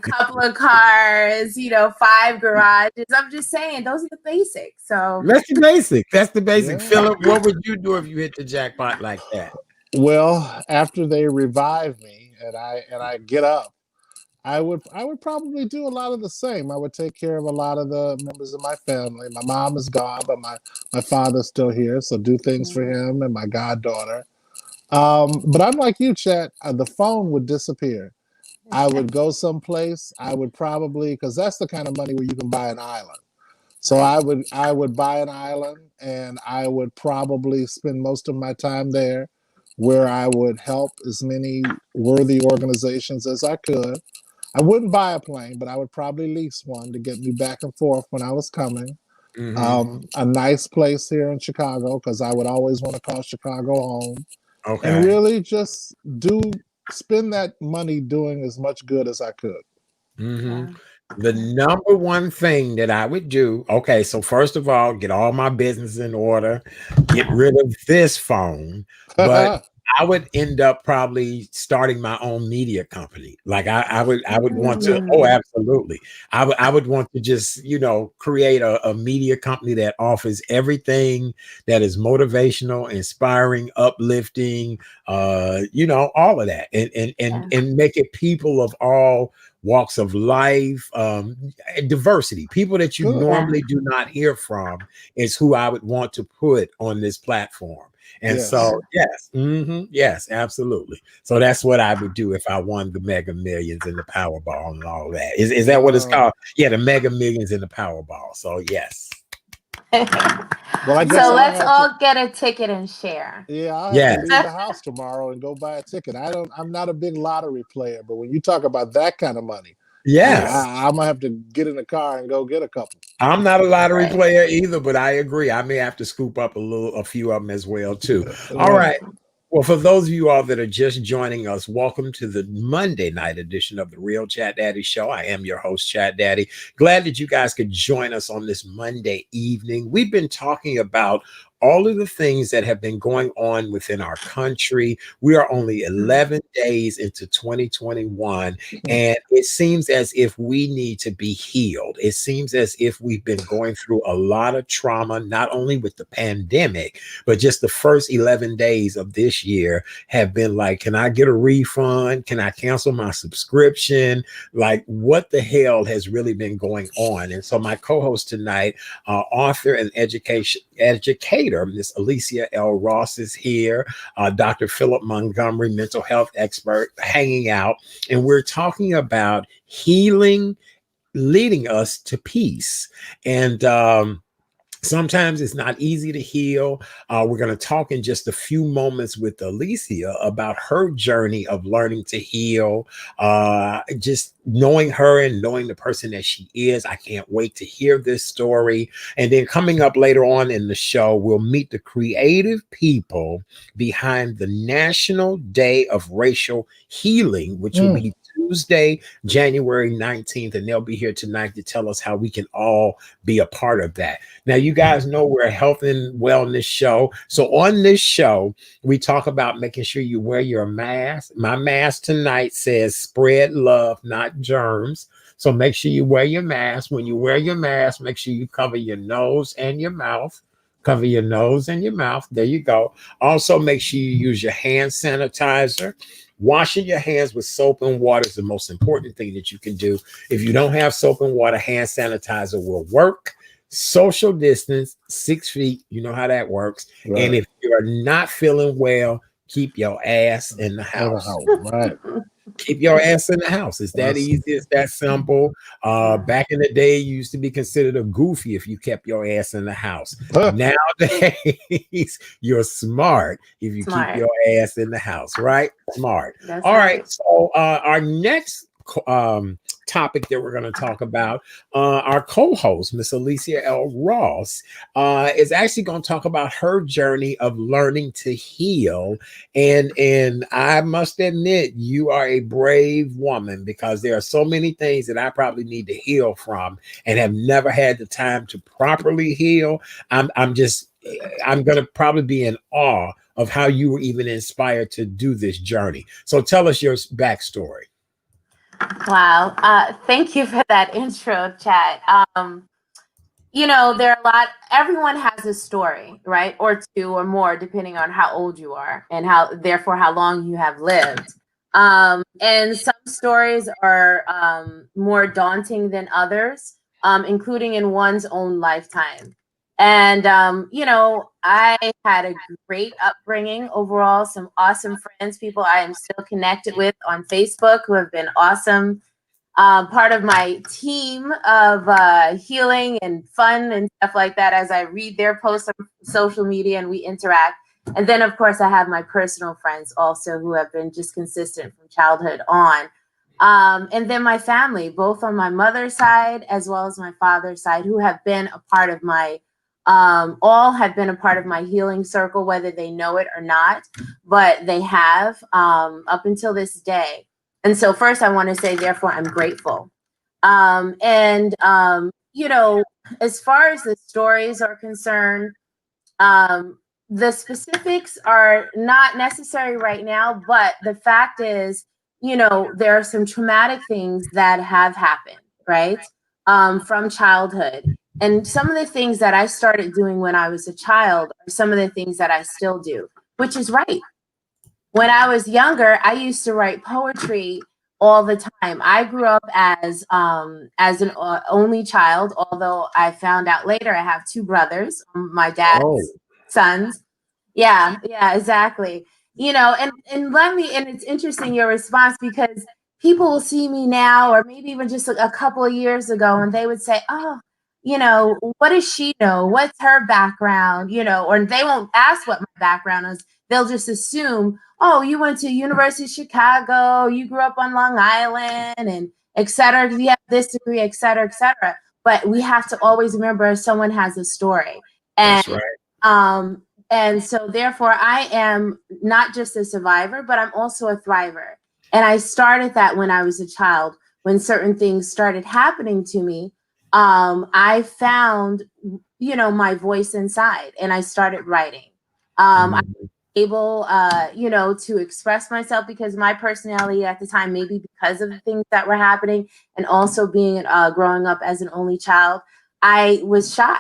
[SPEAKER 3] couple of cars, 5 garages. I'm just saying, those are the basics. So
[SPEAKER 1] that's the basic. That's the basic.
[SPEAKER 2] Yeah.
[SPEAKER 1] Philip, what would you do if you hit the jackpot like that?
[SPEAKER 2] Well, after they revive me and I get up, I would probably do a lot of the same. I would take care of a lot of the members of my family. My mom is gone, but my father's still here, so do things for him and my goddaughter. But I'm like you, Chat. The phone would disappear. I would go someplace. I would probably, because that's the kind of money where you can buy an island. So I would buy an island, and I would probably spend most of my time there, where I would help as many worthy organizations as I could. I wouldn't buy a plane, but I would probably lease one to get me back and forth when I was coming. A nice place here in Chicago, because I would always want to call Chicago home.
[SPEAKER 1] Okay.
[SPEAKER 2] And really just spend that money doing as much good as I could.
[SPEAKER 1] The number one thing that I would do, okay, so first of all, get all my business in order, get rid of this phone, but I would end up probably starting my own media company. Like I would want to. Oh, absolutely. I would want to just create a media company that offers everything that is motivational, inspiring, uplifting, all of that, and make it people of all walks of life, diversity. People that you normally do not hear from is who I would want to put on this platform. And so, yes, absolutely. So that's what I would do if I won the Mega Millions and the Powerball and all that. Is that what it's called? Yeah, the Mega Millions and the Powerball. So yes.
[SPEAKER 2] Well, I guess
[SPEAKER 3] so let's all get a ticket and share.
[SPEAKER 2] Yeah, I'll have to leave the house tomorrow and go buy a ticket. I'm not a big lottery player, but when you talk about that kind of money, I'm gonna have to get in the car and go get a couple.
[SPEAKER 1] I'm not a lottery player either, but I agree. I may have to scoop up a few of them as well too. All right. Well, for those of you all that are just joining us, welcome to the Monday night edition of the Real Chat Daddy Show. I am your host, Chat Daddy. Glad that you guys could join us on this Monday evening. We've been talking about all of the things that have been going on within our country. We are only 11 days into 2021, and it seems as if we need to be healed. It seems as if we've been going through a lot of trauma, not only with the pandemic, but just the first 11 days of this year have been like, can I get a refund? Can I cancel my subscription? Like, what the hell has really been going on? And so my co-host tonight, author and educator, Miss Alicia L. Ross is here. Dr. Philip Montgomery, mental health expert, hanging out. And we're talking about healing, leading us to peace. And sometimes it's not easy to heal. We're going to talk in just a few moments with Alicia about her journey of learning to heal, just knowing her and knowing the person that she is. I can't wait to hear this story. And then coming up later on in the show, we'll meet the creative people behind the National Day of Racial Healing, which will be Tuesday, January 19th, and they'll be here tonight to tell us how we can all be a part of that. Now, you guys know we're a health and wellness show. So on this show, we talk about making sure you wear your mask. My mask tonight says spread love, not germs. So make sure you wear your mask. When you wear your mask, make sure you cover your nose and your mouth. Cover your nose and your mouth. There you go. Also, make sure you use your hand sanitizer. Washing your hands with soap and water is the most important thing that you can do. If you don't have soap and water, hand sanitizer will work. Social distance, 6 feet. You know how that works. Right. And if you're not feeling well, keep your ass in the house.
[SPEAKER 2] Right.
[SPEAKER 1] Keep your ass in the house. It's that easy. It's that simple. Back in the day, you used to be considered a goofy if you kept your ass in the house. Nowadays, you're smart if you keep your ass in the house, right? Smart. All right. So our next topic that we're going to talk about, our co-host, Miss Alicia L. Ross, is actually going to talk about her journey of learning to heal. And I must admit, you are a brave woman, because there are so many things that I probably need to heal from and have never had the time to properly heal. I'm going to probably be in awe of how you were even inspired to do this journey. So tell us your backstory.
[SPEAKER 3] Wow. Thank you for that intro, Chad. You know, there are a lot, everyone has a story, right? Or two or more, depending on how old you are and therefore, how long you have lived. And some stories are more daunting than others, including in one's own lifetime. And, you know, I had a great upbringing overall, some awesome friends, people I am still connected with on Facebook who have been awesome. Part of my team of healing and fun and stuff like that, as I read their posts on social media and we interact. And then, of course, I have my personal friends also who have been just consistent from childhood on. And then my family, both on my mother's side as well as my father's side, who have been a part of my, all have been a part of my healing circle, whether they know it or not, but they have up until this day. And so first I want to say, therefore, I'm grateful. You know, as far as the stories are concerned, the specifics are not necessary right now, but the fact is, you know, there are some traumatic things that have happened, right? From childhood. And some of the things that I started doing when I was a child are some of the things that I still do, which is right. When I was younger, I used to write poetry all the time. I grew up as an only child, although I found out later I have two brothers, my dad's sons. Yeah, exactly. You know, and it's interesting your response, because people will see me now, or maybe even just a couple of years ago, and they would say, "Oh, you know, what does she know? What's her background?" You know, or they won't ask what my background is. They'll just assume, "Oh, you went to University of Chicago, you grew up on Long Island, and et cetera. You have this degree, et cetera, et cetera." But we have to always remember someone has a story. And
[SPEAKER 1] that's right.
[SPEAKER 3] And so therefore I am not just a survivor, but I'm also a thriver. And I started that when I was a child. When certain things started happening to me, I found, you know, my voice inside, and I started writing. I was able, you know, to express myself, because my personality at the time, maybe because of the things that were happening, and also being growing up as an only child, I was shy.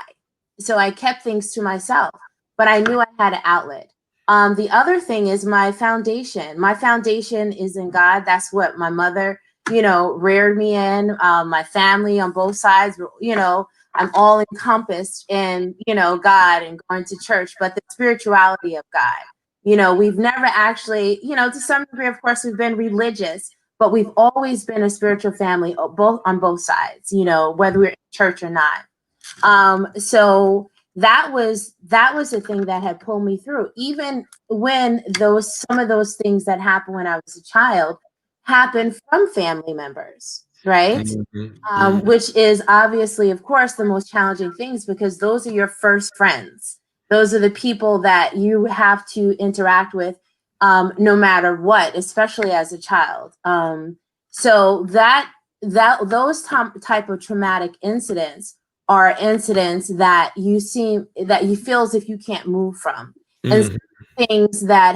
[SPEAKER 3] So I kept things to myself, but I knew I had an outlet. The other thing is my foundation. My foundation is in God. That's what my mother, you know, reared me in. My family on both sides, you know, I'm all encompassed in, you know, God and going to church, but the spirituality of God. You know, we've never actually, you know, to some degree, of course, we've been religious, but we've always been a spiritual family, both on both sides, you know, whether we're in church or not. So that was the thing that had pulled me through, even when some of those things that happened when I was a child happened from family members, right? Which is obviously, of course, the most challenging things, because those are your first friends. Those are the people that you have to interact with, no matter what, especially as a child. So those type of traumatic incidents are incidents that you feel as if you can't move from. And things that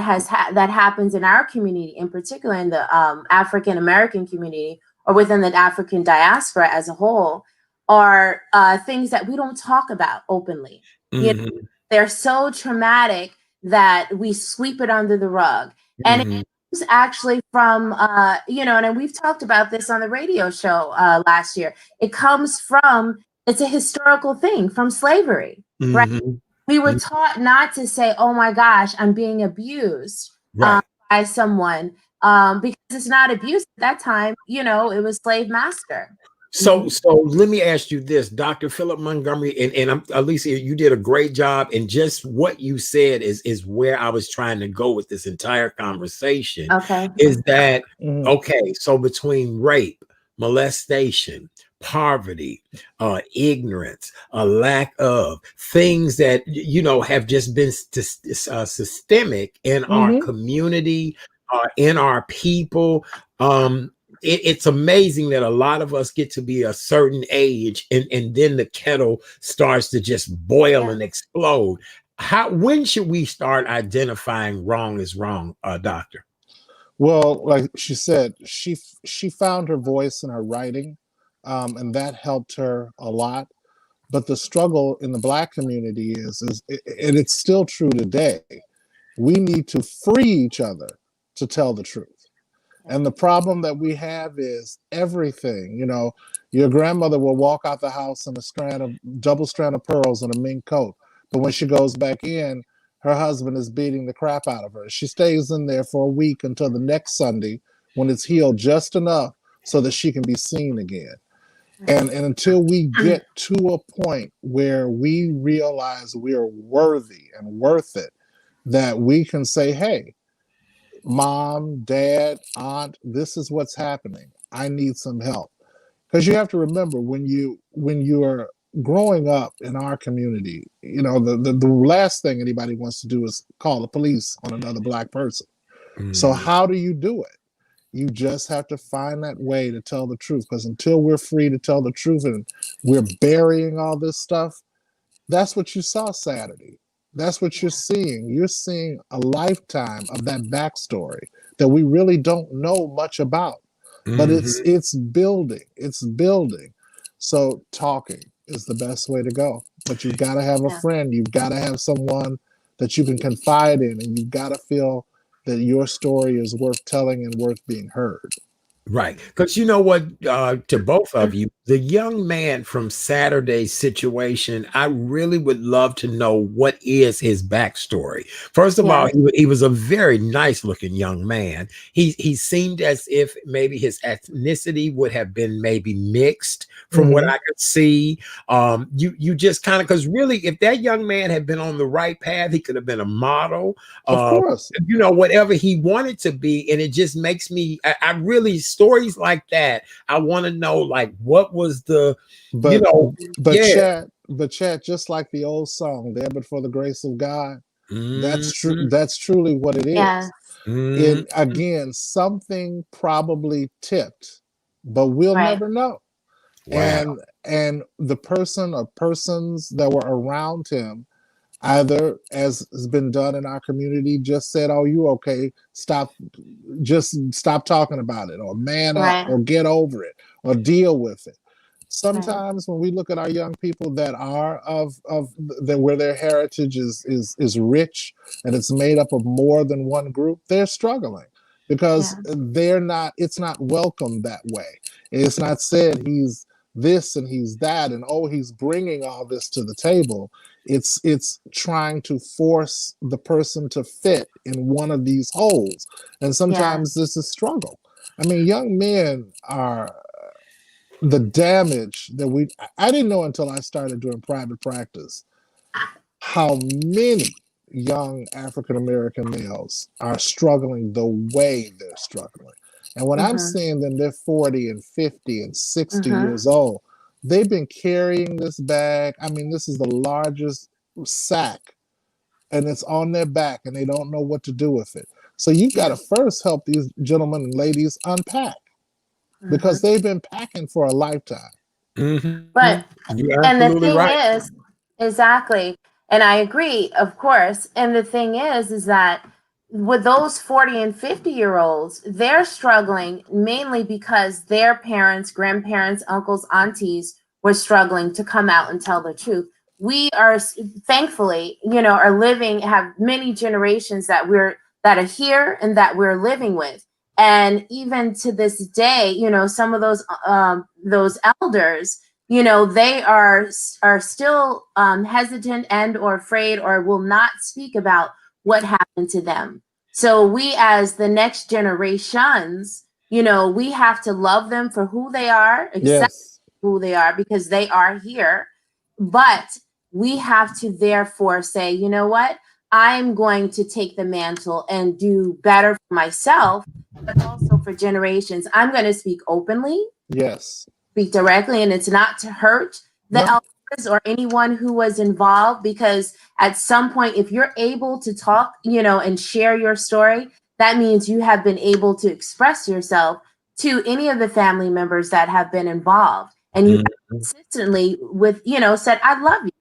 [SPEAKER 3] that happens in our community, in particular in the African American community, or within the African diaspora as a whole, are things that we don't talk about openly. You know, they're so traumatic that we sweep it under the rug. And it comes actually from, you know, and we've talked about this on the radio show last year. It comes from, it's a historical thing from slavery, right? We were taught not to say, "Oh my gosh, I'm being abused by someone," because it's not abuse at that time. You know, it was slave master.
[SPEAKER 1] So let me ask you this, Dr. Philip Montgomery, and Alicia, you did a great job. And just what you said is where I was trying to go with this entire conversation.
[SPEAKER 3] Okay.
[SPEAKER 1] Is that okay? So between rape, molestation, poverty, ignorance, a lack of things that have just been systemic in our
[SPEAKER 2] Mm-hmm.
[SPEAKER 1] community, in our people. It's amazing that a lot of us get to be a certain age, and then the kettle starts to just boil and explode. When should we start identifying wrong as wrong, doctor?
[SPEAKER 2] Well, like she said, she found her voice in her writing, and that helped her a lot. But the struggle in the Black community and it's still true today. We need to free each other to tell the truth. And the problem that we have is everything. Your grandmother will walk out the house in double strand of pearls and a mink coat, but when she goes back in, her husband is beating the crap out of her. She stays in there for a week until the next Sunday when it's healed just enough so that she can be seen again. And until we get to a point where we realize we are worthy and worth it, that we can say, hey, mom, dad, aunt, this is what's happening. I need some help. Because you have to remember when you are growing up in our community, the last thing anybody wants to do is call the police on another Black person. So how do you do it? You just have to find that way to tell the truth, because until we're free to tell the truth and we're burying all this stuff, that's what you saw Saturday. That's what you're seeing. You're seeing a lifetime of that backstory that we really don't know much about. But it's building. It's building. So talking is the best way to go. But you've got to have a friend. You've got to have someone that you can confide in, and you've got to feel that your story is worth telling and worth being heard.
[SPEAKER 1] Right. Because you know what, to both of you, the young man from Saturday's situation, I really would love to know what is his backstory. First of all, he was a very nice looking young man. He seemed as if maybe his ethnicity would have been maybe mixed from what I could see. You just kind of, because really, if that young man had been on the right path, he could have been a model.
[SPEAKER 2] Of course.
[SPEAKER 1] Whatever he wanted to be. And it just makes me, I really, stories like that, I want to know, like, what was the,
[SPEAKER 2] Chad, just like the old song, "There But For the Grace of God," that's true. That's truly what it is. It again, something probably tipped, but we'll never know.
[SPEAKER 1] Wow.
[SPEAKER 2] And the person or persons that were around him, either, as has been done in our community, just said, "Oh, you okay? Just stop talking about it, or man up, or get over it, or deal with it." Sometimes when we look at our young people that are where their heritage is rich and it's made up of more than one group, they're struggling because it's not welcomed that way. It's not said he's this and he's that, and he's bringing all this to the table. It's trying to force the person to fit in one of these holes, and sometimes this is struggle. I mean, young men are the damage that I didn't know until I started doing private practice how many young African American males are struggling the way they're struggling. And when I'm seeing them, they're 40 and 50 and 60 years old, they've been carrying this bag. I mean, this is the largest sack, and it's on their back, and they don't know what to do with it. So you've got to first help these gentlemen and ladies unpack, because they've been packing for a lifetime.
[SPEAKER 3] But and the thing is, exactly, and I agree, of course. And the thing is that with those 40 and 50-year-olds, they're struggling mainly because their parents, grandparents, uncles, aunties were struggling to come out and tell the truth. We are thankfully, are living, have many generations that are here and that we're living with. And even to this day, some of those elders, they are still hesitant and or afraid, or will not speak about what happened to them. So we, as the next generations, we have to love them for who they are, accept who they are, because they are here. But we have to therefore say, you know what? I'm going to take the mantle and do better for myself, but also for generations. I'm going to speak openly.
[SPEAKER 2] Yes.
[SPEAKER 3] Speak directly, and it's not to hurt the
[SPEAKER 2] No.
[SPEAKER 3] elders or anyone who was involved, because at some point, if you're able to talk, and share your story, that means you have been able to express yourself to any of the family members that have been involved, and you consistently said, I love you.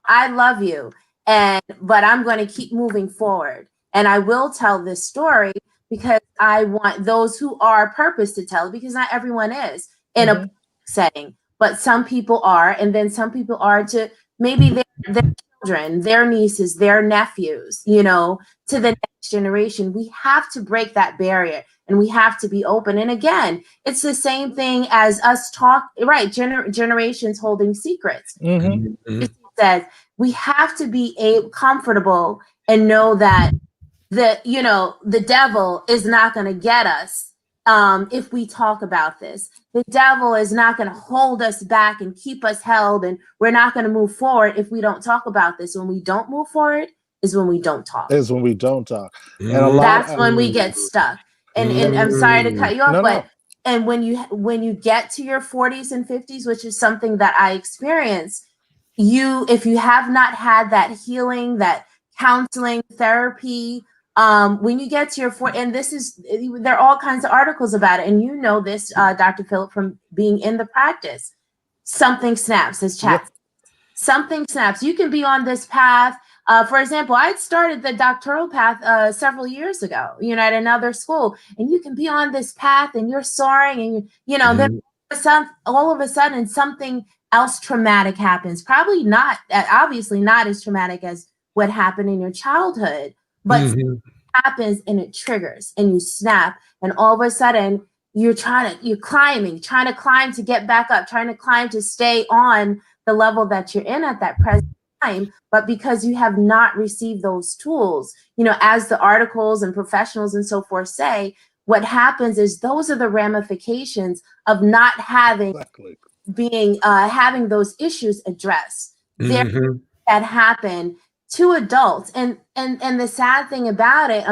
[SPEAKER 3] I love you, but I'm going to keep moving forward, and I will tell this story because I want those who are purpose to tell it, because not everyone is in a setting, but some people are, and then some people are to maybe their children, their nieces, their nephews, to the next generation. We have to break that barrier, and we have to be open. And again, it's the same thing as us right? Generations holding secrets. It says we have to be comfortable and know that the devil is not going to get us if we talk about this. The devil is not going to hold us back and keep us held, and we're not going to move forward if we don't talk about this. When we don't move forward is when we don't talk.
[SPEAKER 2] Is when we don't talk. And a lot
[SPEAKER 3] That's when we get stuck. And I'm sorry to cut you off, but and when you get to your 40s and 50s, which is something that I experienced, if you have not had that healing, that counseling, therapy, when you get to your and there are all kinds of articles about it, and this, Dr. Phillip, from being in the practice, something snaps, as chat. Yep. Something snaps. You can be on this path. For example, I started the doctoral path several years ago, at another school, and you can be on this path and you're soaring, and then all of a sudden something else traumatic happens. Probably not, obviously not as traumatic as what happened in your childhood, but happens and it triggers and you snap, and all of a sudden you're trying to climb to get back up, trying to climb to stay on the level that you're in at that present time. But because you have not received those tools, as the articles and professionals and so forth say, what happens is those are the ramifications of not having having those issues addressed. That happen to adults, and the sad thing about it,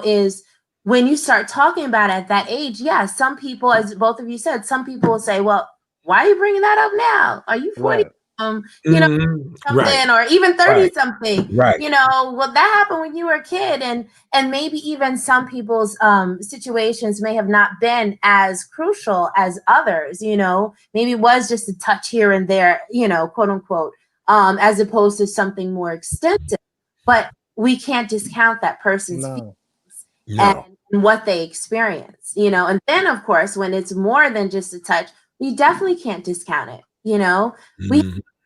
[SPEAKER 3] is when you start talking about it at that age, some people, as both of you said, some people will say, well, why are you bringing that up now? Are you 40? Something, right. Or even 30 something,
[SPEAKER 1] right.
[SPEAKER 3] Well, that happened when you were a kid, and maybe even some people's situations may have not been as crucial as others, maybe it was just a touch here and there, quote unquote, as opposed to something more extensive. But we can't discount that person's feelings and what they experience, and then of course when it's more than just a touch, we definitely can't discount it.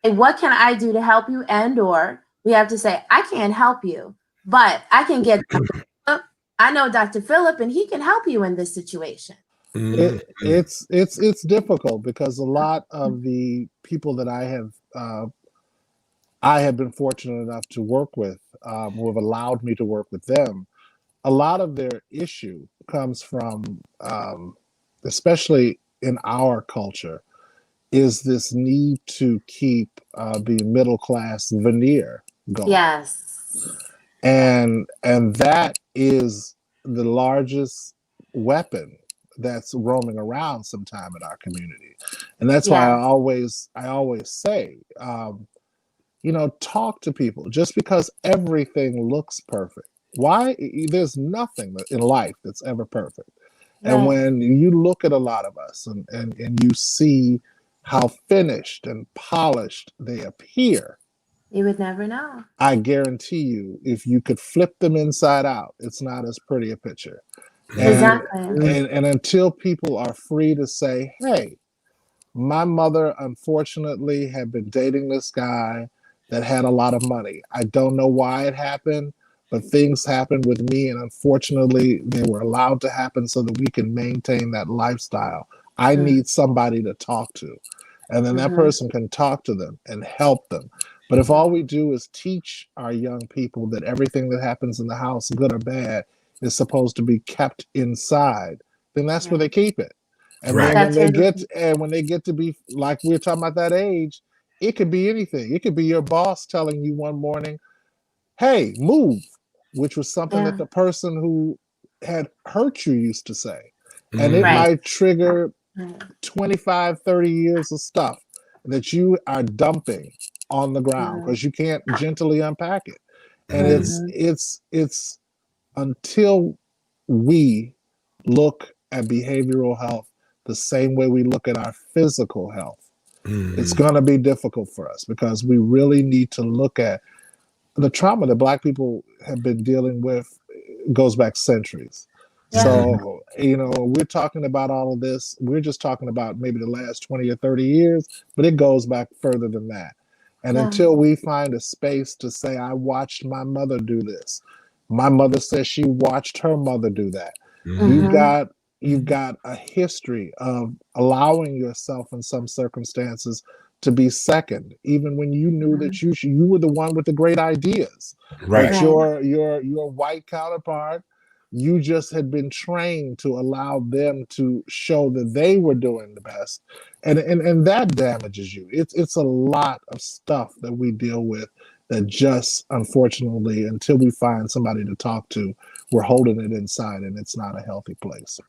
[SPEAKER 3] What can I do to help you? Or we have to say, I can't help you, but I can get I know Dr. Phillip, and he can help you in this situation.
[SPEAKER 2] It's difficult because a lot of the people that I have been fortunate enough to work with, who have allowed me to work with them, a lot of their issue comes from, especially in our culture, is this need to keep the middle class veneer going.
[SPEAKER 3] Yes.
[SPEAKER 2] And that is the largest weapon that's roaming around sometime in our community. And that's why I always say, talk to people. Just because everything looks perfect, there's nothing in life that's ever perfect. Right. And when you look at a lot of us and you see how finished and polished they appear,
[SPEAKER 3] you would never know.
[SPEAKER 2] I guarantee you, if you could flip them inside out, it's not as pretty a picture.
[SPEAKER 3] Exactly.
[SPEAKER 2] And until people are free to say, hey, my mother, unfortunately, had been dating this guy that had a lot of money. I don't know why it happened, but things happened with me, and unfortunately, they were allowed to happen so that we can maintain that lifestyle. I need somebody to talk to. And then that person can talk to them and help them. But if all we do is teach our young people that everything that happens in the house, good or bad, is supposed to be kept inside, then that's where they keep it. And then when they get to be, like we were talking about, that age, it could be anything. It could be your boss telling you one morning, hey, move, which was something that the person who had hurt you used to say. And it might trigger
[SPEAKER 3] Right.
[SPEAKER 2] 25, 30 years of stuff that you are dumping on the ground because you can't gently unpack it. And it's until we look at behavioral health the same way we look at our physical health, it's going to be difficult for us because we really need to look at the trauma that Black people have been dealing with goes back centuries.
[SPEAKER 3] Yeah.
[SPEAKER 2] So, you know, we're talking about all of this. We're just talking about maybe the last 20 or 30 years, but it goes back further than that. And
[SPEAKER 3] Yeah.
[SPEAKER 2] until we find a space to say, I watched my mother do this. My mother says she watched her mother do that. You've got a history of allowing yourself in some circumstances to be second, even when you knew that you were the one with the great ideas.
[SPEAKER 1] Right.
[SPEAKER 2] But your white counterpart, you just had been trained to allow them to show that they were doing the best, and that damages you. It's a lot of stuff that we deal with that just unfortunately, until we find somebody to talk to, we're holding it inside, and it's not a healthy place.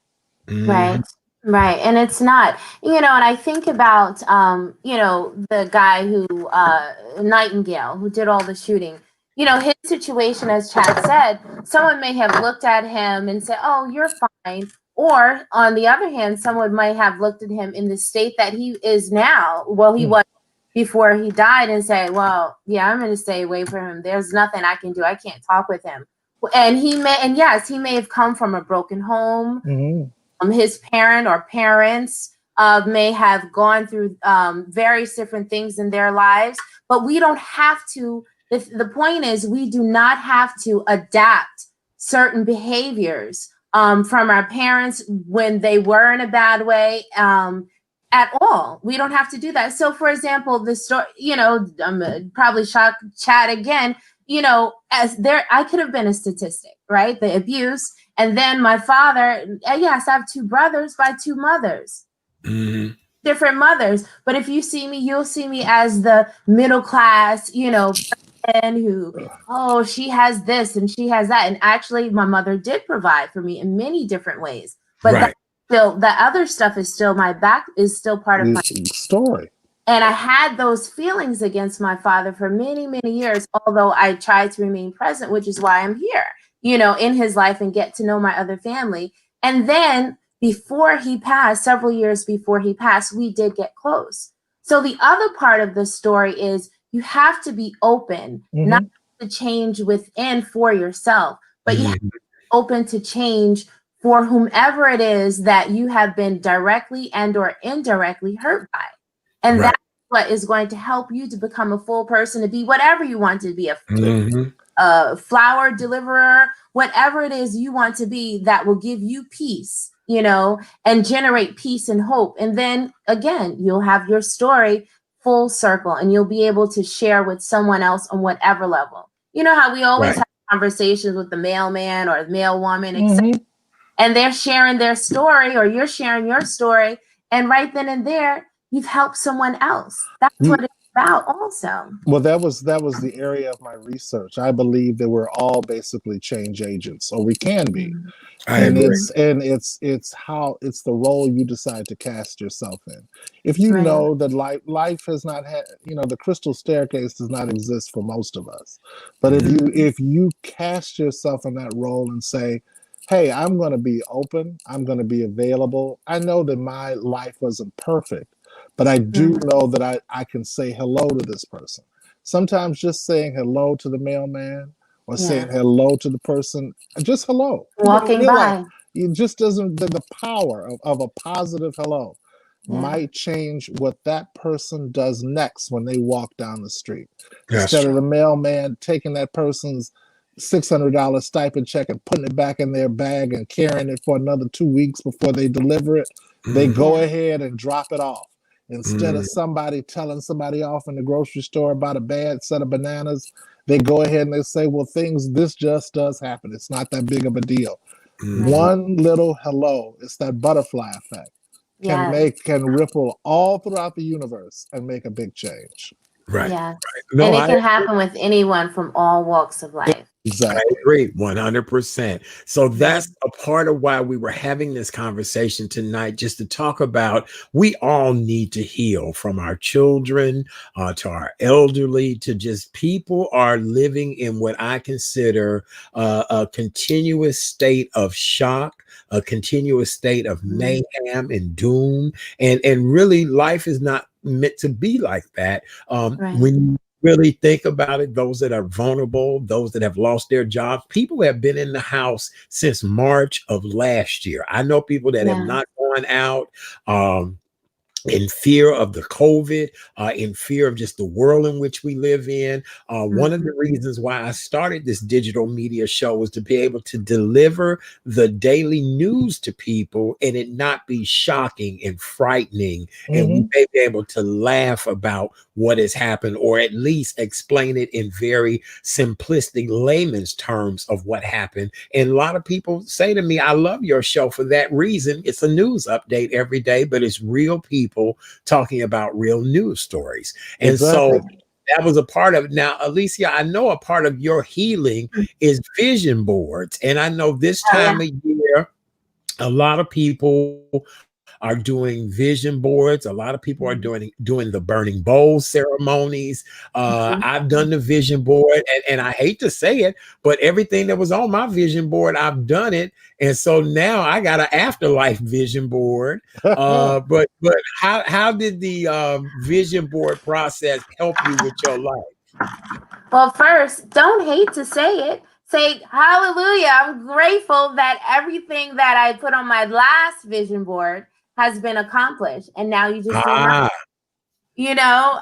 [SPEAKER 3] Right. Right. And it's not, and I think about, the guy who, Nightingale, who did all the shooting, his situation, as Chad said, someone may have looked at him and said, oh, you're fine. Or on the other hand, someone might have looked at him in the state that he is now. Well, he was before he died and say, well, yeah, I'm going to stay away from him. There's nothing I can do. I can't talk with him. And yes, he may have come from a broken home. His parent or parents may have gone through various different things in their lives, but we don't have to. The point is, we do not have to adapt certain behaviors from our parents when they were in a bad way at all. We don't have to do that. So, for example, the story, I'm probably shock Chad again. I could have been a statistic, right? The abuse. And then my father, yes, I have two brothers by two mothers, different mothers. But if you see me, you'll see me as the middle class, person who, oh, she has this and she has that. And actually, my mother did provide for me in many different ways. But the other stuff is still is still part of my
[SPEAKER 2] story.
[SPEAKER 3] And I had those feelings against my father for many, many years, although I tried to remain present, which is why I'm here, in his life and get to know my other family. And then before he passed, several years before he passed, we did get close. So the other part of the story is you have to be open, not to change within for yourself, but you have to be open to change for whomever it is that you have been directly and or indirectly hurt by. And that's what is going to help you to become a full person, to be whatever you want to be, a flower deliverer, whatever it is you want to be, that will give you peace, and generate peace and hope. And then again, you'll have your story full circle and you'll be able to share with someone else on whatever level. You know how we always have conversations with the mailman or the mail woman, and they're sharing their story or you're sharing your story. And right then and there, you've helped someone else. That's what it's about also.
[SPEAKER 2] Well, that was the area of my research. I believe that we're all basically change agents, or we can be. It's the role you decide to cast yourself in. If you know that life has not had, the crystal staircase does not exist for most of us. But if you cast yourself in that role and say, hey, I'm going to be open, I'm going to be available. I know that my life wasn't perfect, but I do know that I can say hello to this person. Sometimes just saying hello to the mailman or saying hello to the person, just hello.
[SPEAKER 3] Walking by.
[SPEAKER 2] It just doesn't, the power of a positive hello might change what that person does next when they walk down the street. Instead of the mailman taking that person's $600 stipend check and putting it back in their bag and carrying it for another 2 weeks before they deliver it, they go ahead and drop it off. Instead of somebody telling somebody off in the grocery store about a bad set of bananas, they go ahead and they say, well, this just does happen. It's not that big of a deal. One little hello, it's that butterfly effect, can ripple all throughout the universe and make a big change.
[SPEAKER 3] No, and it can happen with anyone from all walks of life.
[SPEAKER 1] I
[SPEAKER 2] Exactly.
[SPEAKER 1] agree 100%. So
[SPEAKER 3] Mhm.
[SPEAKER 1] that's a part of why we were having this conversation tonight, just to talk about we all need to heal, from our children to our elderly, to just people are living in what I consider a continuous state of shock, a continuous state of
[SPEAKER 3] Mhm.
[SPEAKER 1] mayhem and doom. And really, life is not meant to be like that.
[SPEAKER 3] Right.
[SPEAKER 1] When really think about it, those that are vulnerable, those that have lost their jobs, people have been in the house since March of last year. I know people that have
[SPEAKER 3] Yeah.
[SPEAKER 1] not gone out. In fear of the COVID, in fear of just the world in which we live in. One of
[SPEAKER 3] Mhm.
[SPEAKER 1] the reasons why I started this digital media show was to be able to deliver the daily news to people and it not be shocking and frightening. And we
[SPEAKER 2] Hmm.
[SPEAKER 1] may be able to laugh about what has happened, or at least explain it in very simplistic layman's terms of what happened. And a lot of people say to me, I love your show for that reason. It's a news update every day, but it's real people talking about real news stories. And so
[SPEAKER 2] Exactly.
[SPEAKER 1] that was a part of it. Now, Alicia, I know a part of your healing is vision boards. And I know this
[SPEAKER 3] Oh yeah.
[SPEAKER 1] time of year, a lot of people are doing vision boards. A lot of people are
[SPEAKER 3] Mhm.
[SPEAKER 1] doing the burning bowl ceremonies.
[SPEAKER 3] Mhm.
[SPEAKER 1] I've done the vision board, and I hate to say it, but everything that was on my vision board, I've done it. And so now I got an afterlife vision board. But how did the vision board process help you with your life?
[SPEAKER 3] Well, first, don't hate to say it. Say hallelujah. I'm grateful that everything that I put on my last vision board has been accomplished. And now you just see my,
[SPEAKER 1] Ah,
[SPEAKER 3] you know,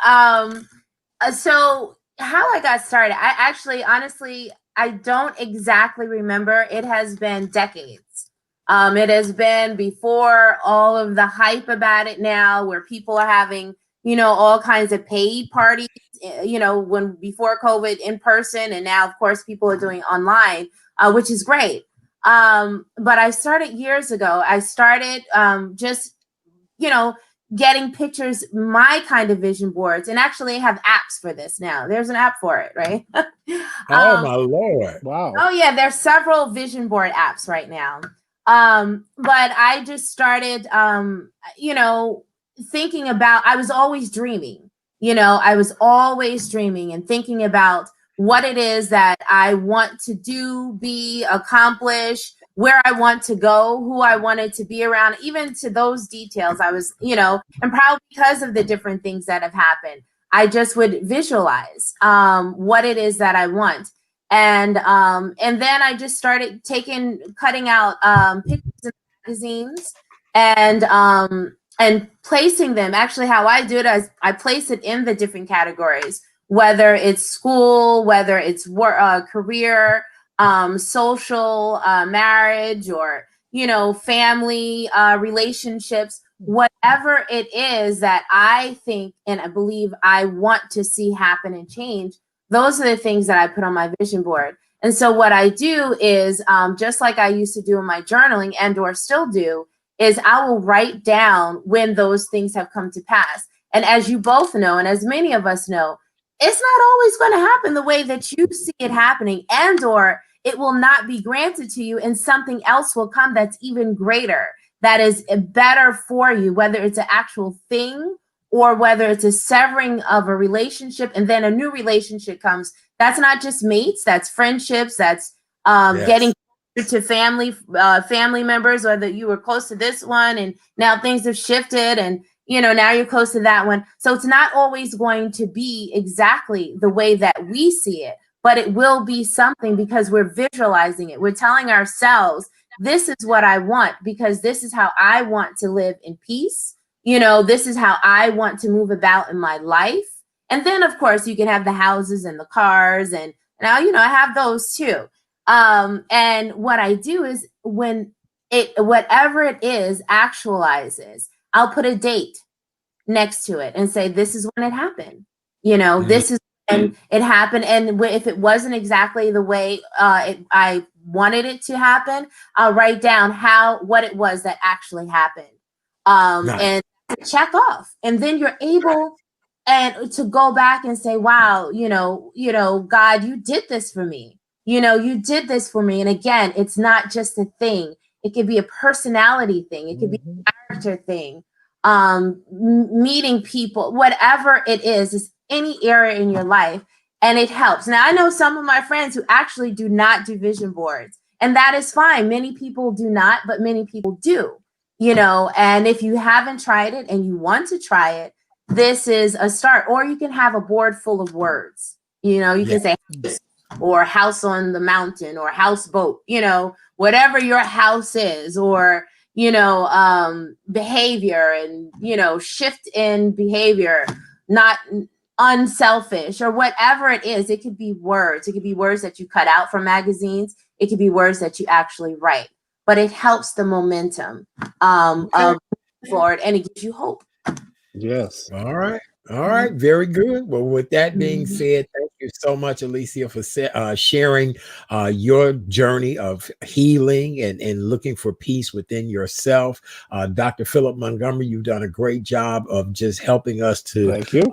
[SPEAKER 3] so how I got started, I actually, honestly, I don't exactly remember. It has been decades. It has been before all of the hype about it now, where people are having, all kinds of paid parties, when before COVID in person, and now, of course, people are doing online, which is great. But I started years ago. I started just you know, getting pictures, my kind of vision boards, and actually I have apps for this now. There's an app for it, right?
[SPEAKER 1] oh
[SPEAKER 3] um,
[SPEAKER 1] my Lord.
[SPEAKER 2] Wow.
[SPEAKER 3] oh yeah, there's several vision board apps right now. But I just started, thinking about. I was always dreaming. I was always dreaming and thinking about what it is that I want to do, be, accomplish, where I want to go, who I wanted to be around, even to those details. I was, and probably because of the different things that have happened, I just would visualize what it is that I want. And then I just started cutting out pictures in magazines and placing them. Actually, how I do it is I place it in the different categories, whether it's school, whether it's work, career, social, marriage, or family, relationships, whatever it is that I think and I believe I want to see happen and change. Those are the things that I put on my vision board. And so what I do is, just like I used to do in my journaling and or still do, is I will write down when those things have come to pass. And as you both know, and as many of us know, it's not always going to happen the way that you see it happening, and or it will not be granted to you, and something else will come that's even greater, that is better for you, whether it's an actual thing or whether it's a severing of a relationship and then a new relationship comes. That's not just mates, that's friendships, that's getting
[SPEAKER 1] Yes.
[SPEAKER 3] to family members, or that you were close to this one and now things have shifted, and now you're close to that one. So it's not always going to be exactly the way that we see it, but it will be something because we're visualizing it. We're telling ourselves, this is what I want because this is how I want to live in peace. This is how I want to move about in my life. And then, of course, you can have the houses and the cars. And now, I have those too. And what I do is when whatever it is actualizes, I'll put a date next to it and say, this is when it happened.
[SPEAKER 1] Mm,
[SPEAKER 3] This is when it happened. And if it wasn't exactly the way I wanted it to happen, I'll write down what it was that actually happened.
[SPEAKER 1] nice.
[SPEAKER 3] And check off. And then you're able and to go back and say, wow, God, you did this for me. you know, you did this for me. And again, it's not just a thing. It could be a personality thing. It could be a character thing. Meeting people, whatever it is any area in your life, and it helps. Now, I know some of my friends who actually do not do vision boards, and that is fine. Many people do not, but many people do, you know, and if you haven't tried it and you want to try it, this is a start. Or you can have a board full of words, you know, you can say house, or house on the mountain, or houseboat, you know, whatever your house is, or you know, behavior, and, you know, shift in behavior, not unselfish, or whatever it is. It could be words. It could be words that you cut out from magazines. It could be words that you actually write, but it helps the momentum of forward, and it gives you hope.
[SPEAKER 2] Yes.
[SPEAKER 1] All right. All right. Very good. Well, with that being said, thank you so much, Alicia, for sharing your journey of healing and looking for peace within yourself. Dr. Philip Montgomery, you've done a great job of just helping us to
[SPEAKER 2] Thank you.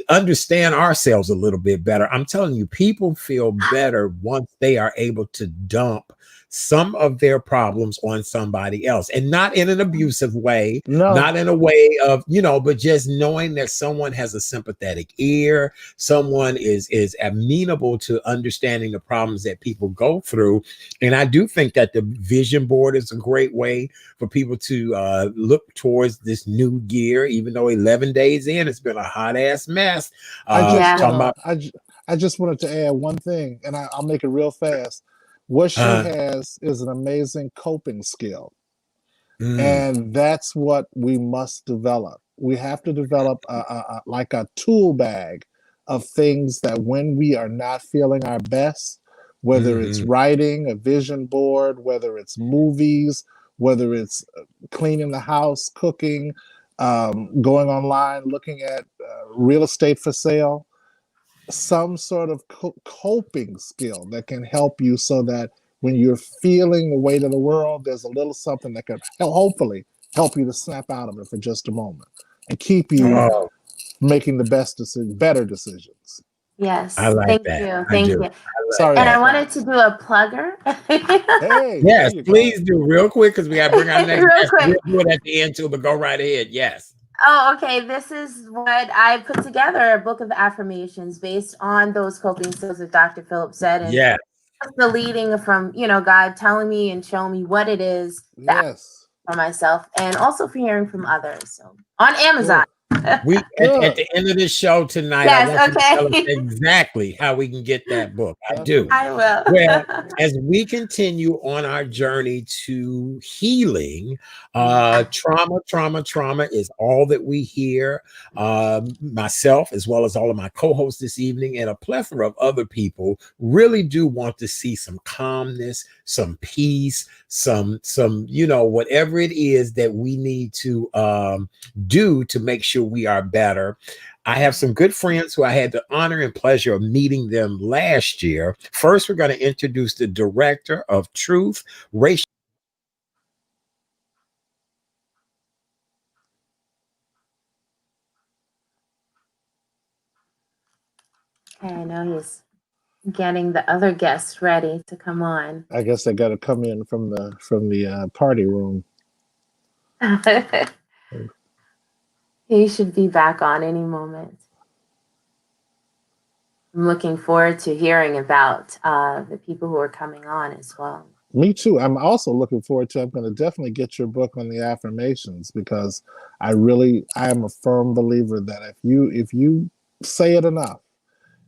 [SPEAKER 1] understand ourselves a little bit better. I'm telling you, people feel better once they are able to dump some of their problems on somebody else, and not in an abusive way, not in a way of, you know, but just knowing that someone has a sympathetic ear, someone is amenable to understanding the problems that people go through. And I do think that the vision board is a great way for people to look towards this new year, even though 11 days in, it's been a hot ass mess.
[SPEAKER 2] I just wanted to add one thing, and I'll make it real fast. What she has is an amazing coping skill. And that's what we must develop. We have to develop like a tool bag of things that when we are not feeling our best, whether it's writing, a vision board, whether it's movies, whether it's cleaning the house, cooking, going online, looking at real estate for sale, some sort of coping skill that can help you, so that when you're feeling the weight of the world, there's a little something that can hopefully help you to snap out of it for just a moment and keep you making the better decisions.
[SPEAKER 3] Yes.
[SPEAKER 1] I like
[SPEAKER 3] Thank
[SPEAKER 1] that.
[SPEAKER 3] you. Thank you.
[SPEAKER 2] Sorry.
[SPEAKER 3] And I wanted to do a plugger.
[SPEAKER 2] Hey,
[SPEAKER 1] yes, please do real quick, because we got to bring our next guest. We'll do it at the end too, but go right ahead. Yes.
[SPEAKER 3] Oh, okay. This is what I put together, a book of affirmations based on those coping skills that Dr. Philip said. And
[SPEAKER 1] yeah,
[SPEAKER 3] the leading from, you know, God telling me and showing me what it is that for myself, and also for hearing from others. So on Amazon.
[SPEAKER 1] We at the end of this show tonight,
[SPEAKER 3] yes,
[SPEAKER 1] I want you to tell us exactly how we can get that book. I do.
[SPEAKER 3] I will.
[SPEAKER 1] Well, as we continue on our journey to healing, trauma is all that we hear. Myself, as well as all of my co-hosts this evening, and a plethora of other people, really do want to see some calmness, some peace, some you know, whatever it is that we need to do to make sure we are better. I have some good friends who I had the honor and pleasure of meeting them last year. First, we're going to introduce the director of Truth, Racial.
[SPEAKER 3] Okay, I know he's getting the other guests ready to come on.
[SPEAKER 2] I guess they got to come in from the party room.
[SPEAKER 3] He should be back on any moment. I'm looking forward to hearing about the people who are coming on as well.
[SPEAKER 2] Me too. I'm also looking forward to, I'm going to definitely get your book on the affirmations, because I am a firm believer that if you say it enough,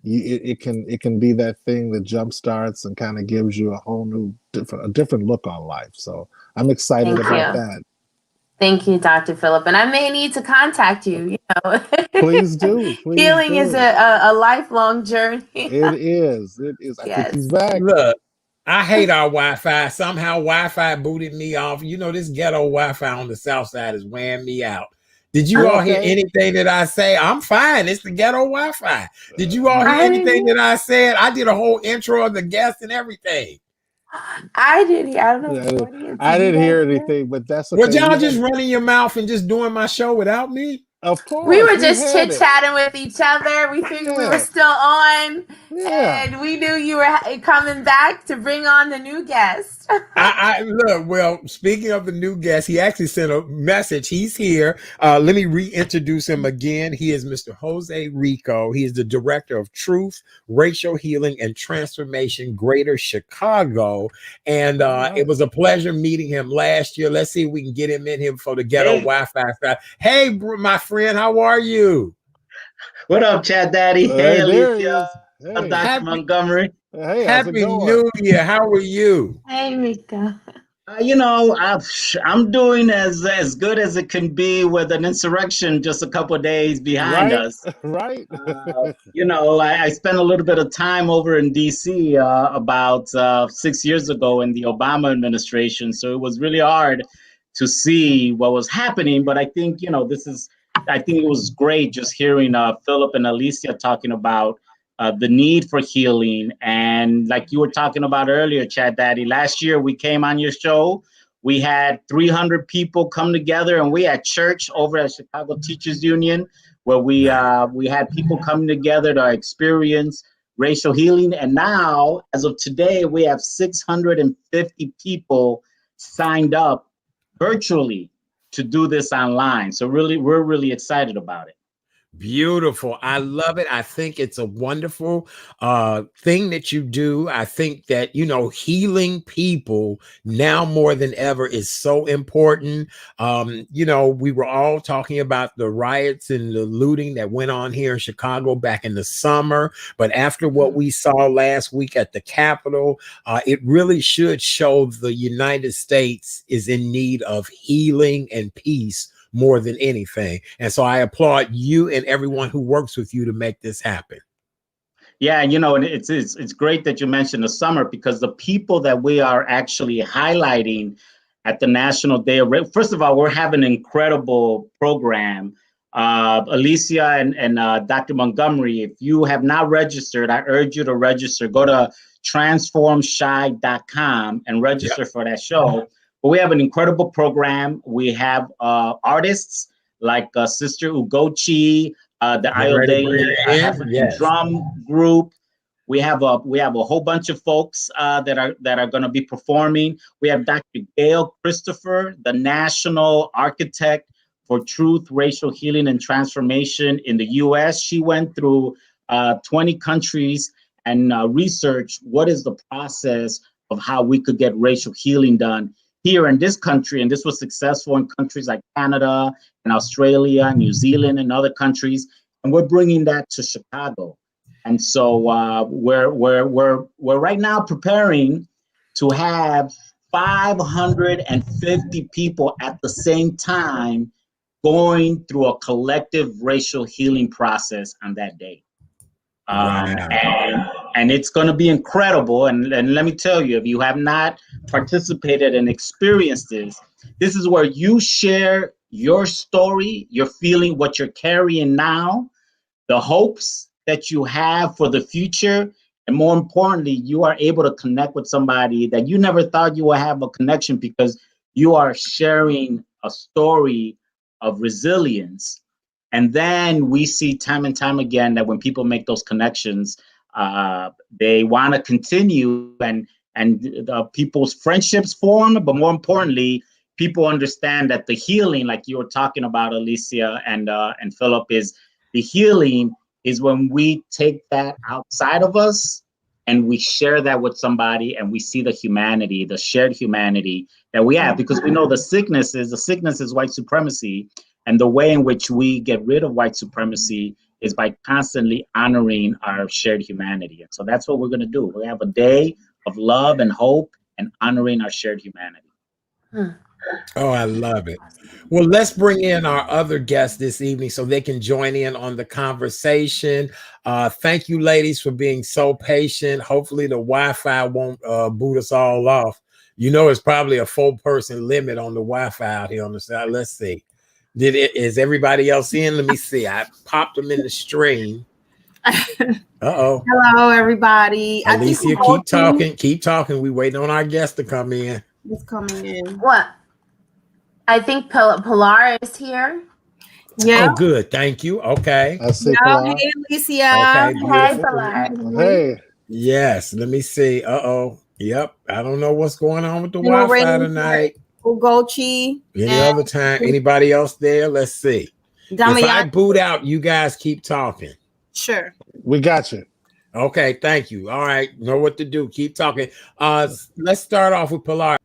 [SPEAKER 2] it can be that thing that jumpstarts and kind of gives you a whole new different look on life. So I'm excited about that.
[SPEAKER 3] Thank you, Dr. Philip. And I may need to contact you, you know.
[SPEAKER 2] Please do. Please
[SPEAKER 3] Healing
[SPEAKER 2] do.
[SPEAKER 3] is a lifelong journey.
[SPEAKER 2] It is. I think he's back.
[SPEAKER 1] Look, I hate our Wi-Fi. Somehow Wi-Fi booted me off. You know, this ghetto Wi-Fi on the south side is wearing me out. Did you all hear anything that I say? I'm fine. It's the ghetto Wi-Fi. Did you all hear anything that I said? I did a whole intro of the guest and everything.
[SPEAKER 3] I did hear. I don't know.
[SPEAKER 2] I didn't hear anything, but that's okay.
[SPEAKER 1] Were y'all just running your mouth and just doing my show without me?
[SPEAKER 2] Of
[SPEAKER 3] We
[SPEAKER 2] course,
[SPEAKER 3] were
[SPEAKER 2] we've
[SPEAKER 3] just
[SPEAKER 2] had
[SPEAKER 3] chit
[SPEAKER 2] it.
[SPEAKER 3] chatting with each other. We figured we were
[SPEAKER 2] Yeah,
[SPEAKER 3] still on,
[SPEAKER 2] yeah.
[SPEAKER 3] and we knew you were coming back to bring on the new guest.
[SPEAKER 1] I look, well, speaking of the new guest, he actually sent a message. He's here. Let me reintroduce him again. He is Mr. Jose Rico. He is the director of Truth, Racial Healing, and Transformation, Greater Chicago. And
[SPEAKER 2] All
[SPEAKER 1] it
[SPEAKER 2] right.
[SPEAKER 1] was a pleasure meeting him last year. Let's see if we can get him in here for the ghetto
[SPEAKER 4] Hey,
[SPEAKER 1] Wi-Fi stuff. Hey, my friend, how are you?
[SPEAKER 4] what up, Chat Daddy? Hey,
[SPEAKER 2] Hey, there he
[SPEAKER 4] Alicia,
[SPEAKER 2] is. Hey,
[SPEAKER 4] Dr.
[SPEAKER 1] Happy
[SPEAKER 4] Montgomery.
[SPEAKER 2] hey, how's it
[SPEAKER 1] Happy
[SPEAKER 2] going?
[SPEAKER 1] New Year. How are you?
[SPEAKER 3] Hey, Mika.
[SPEAKER 4] I'm doing as good as it can be with an insurrection just a couple of days behind
[SPEAKER 2] Right,
[SPEAKER 4] us.
[SPEAKER 2] right.
[SPEAKER 4] I spent a little bit of time over in DC about 6 years ago in the Obama administration, so it was really hard to see what was happening. But I think I think it was great just hearing Philip and Alicia talking about the need for healing, and like you were talking about earlier, Chad Daddy. Last year we came on your show. We had 300 people come together, and we had church over at Chicago Teachers Union where we had people coming together to experience racial healing. And now, as of today, we have 650 people signed up virtually to do this online. So really, we're really excited about it.
[SPEAKER 1] Beautiful. I love it. I think it's a wonderful thing that you do. I think that, healing people now more than ever is so important. We were all talking about the riots and the looting that went on here in Chicago back in the summer. But after what we saw last week at the Capitol, it really should show the United States is in need of healing and peace more than anything. And so I applaud you and everyone who works with you to make this happen.
[SPEAKER 4] Yeah, and it's great that you mentioned the summer, because the people that we are actually highlighting at the National Day of first of all, we're having an incredible program. Alicia and Dr. Montgomery, if you have not registered, I urge you to register. Go to transformshy.com and register for that show. But we have an incredible program. We have artists like Sister Ugochi, the Iodale African Drum Group. We have a whole bunch of folks that are going to be performing. We have Dr. Gail Christopher, the national architect for Truth, Racial Healing, and Transformation in the U.S. She went through 20 countries and researched what is the process of how we could get racial healing done here in this country. And this was successful in countries like Canada and Australia, New Zealand, and other countries. And we're bringing that to Chicago. And so we're right now preparing to have 550 people at the same time going through a collective racial healing process on that day. And it's going to be incredible. And let me tell you, if you have not participated and experienced this is where you share your story, your feeling, what you're carrying now, the hopes that you have for the future. And more importantly, you are able to connect with somebody that you never thought you would have a connection, because you are sharing a story of resilience. And then we see time and time again that when people make those connections, they want to continue, and people's friendships form. But more importantly, people understand that the healing, like you were talking about, Alicia and Philip, is the healing is when we take that outside of us and we share that with somebody, and we see the humanity, the shared humanity that we have, because we know the sickness is white supremacy. And the way in which we get rid of white supremacy is by constantly honoring our shared humanity. And so that's what we're going to do. We have a day of love and hope and honoring our shared humanity.
[SPEAKER 1] Oh, I love it. Well, let's bring in our other guests this evening so they can join in on the conversation. Thank you, ladies, for being so patient. Hopefully the Wi-Fi won't boot us all off. It's probably a 4-person limit on the Wi-Fi out here on the side. Let's see. Is everybody else in? Let me see. I popped them in the stream. Uh-oh.
[SPEAKER 3] Hello, everybody.
[SPEAKER 1] Alicia, keep talking. We waiting on our guest to come in.
[SPEAKER 3] It's coming in. What? I think Pilar is here. Yeah.
[SPEAKER 1] Oh, good. Thank you. Okay.
[SPEAKER 2] I see
[SPEAKER 3] Yeah.
[SPEAKER 2] Pilar.
[SPEAKER 3] Hey, Alicia.
[SPEAKER 1] Okay.
[SPEAKER 3] Hey,
[SPEAKER 1] Beautiful.
[SPEAKER 3] Pilar.
[SPEAKER 2] Hey,
[SPEAKER 1] Yes. Let me see. Uh-oh. Yep. I don't know what's going on with the
[SPEAKER 3] And we're
[SPEAKER 1] Wi-Fi
[SPEAKER 3] waiting for
[SPEAKER 1] tonight.
[SPEAKER 3] Ugochi
[SPEAKER 1] Any
[SPEAKER 3] and
[SPEAKER 1] other time? Anybody else there? Let's see. If I
[SPEAKER 3] Damayan.
[SPEAKER 1] boot out, you guys keep talking.
[SPEAKER 3] Sure.
[SPEAKER 2] we got you.
[SPEAKER 1] Okay, thank you. All right, know what to do. Keep talking. Let's start off with Pilar.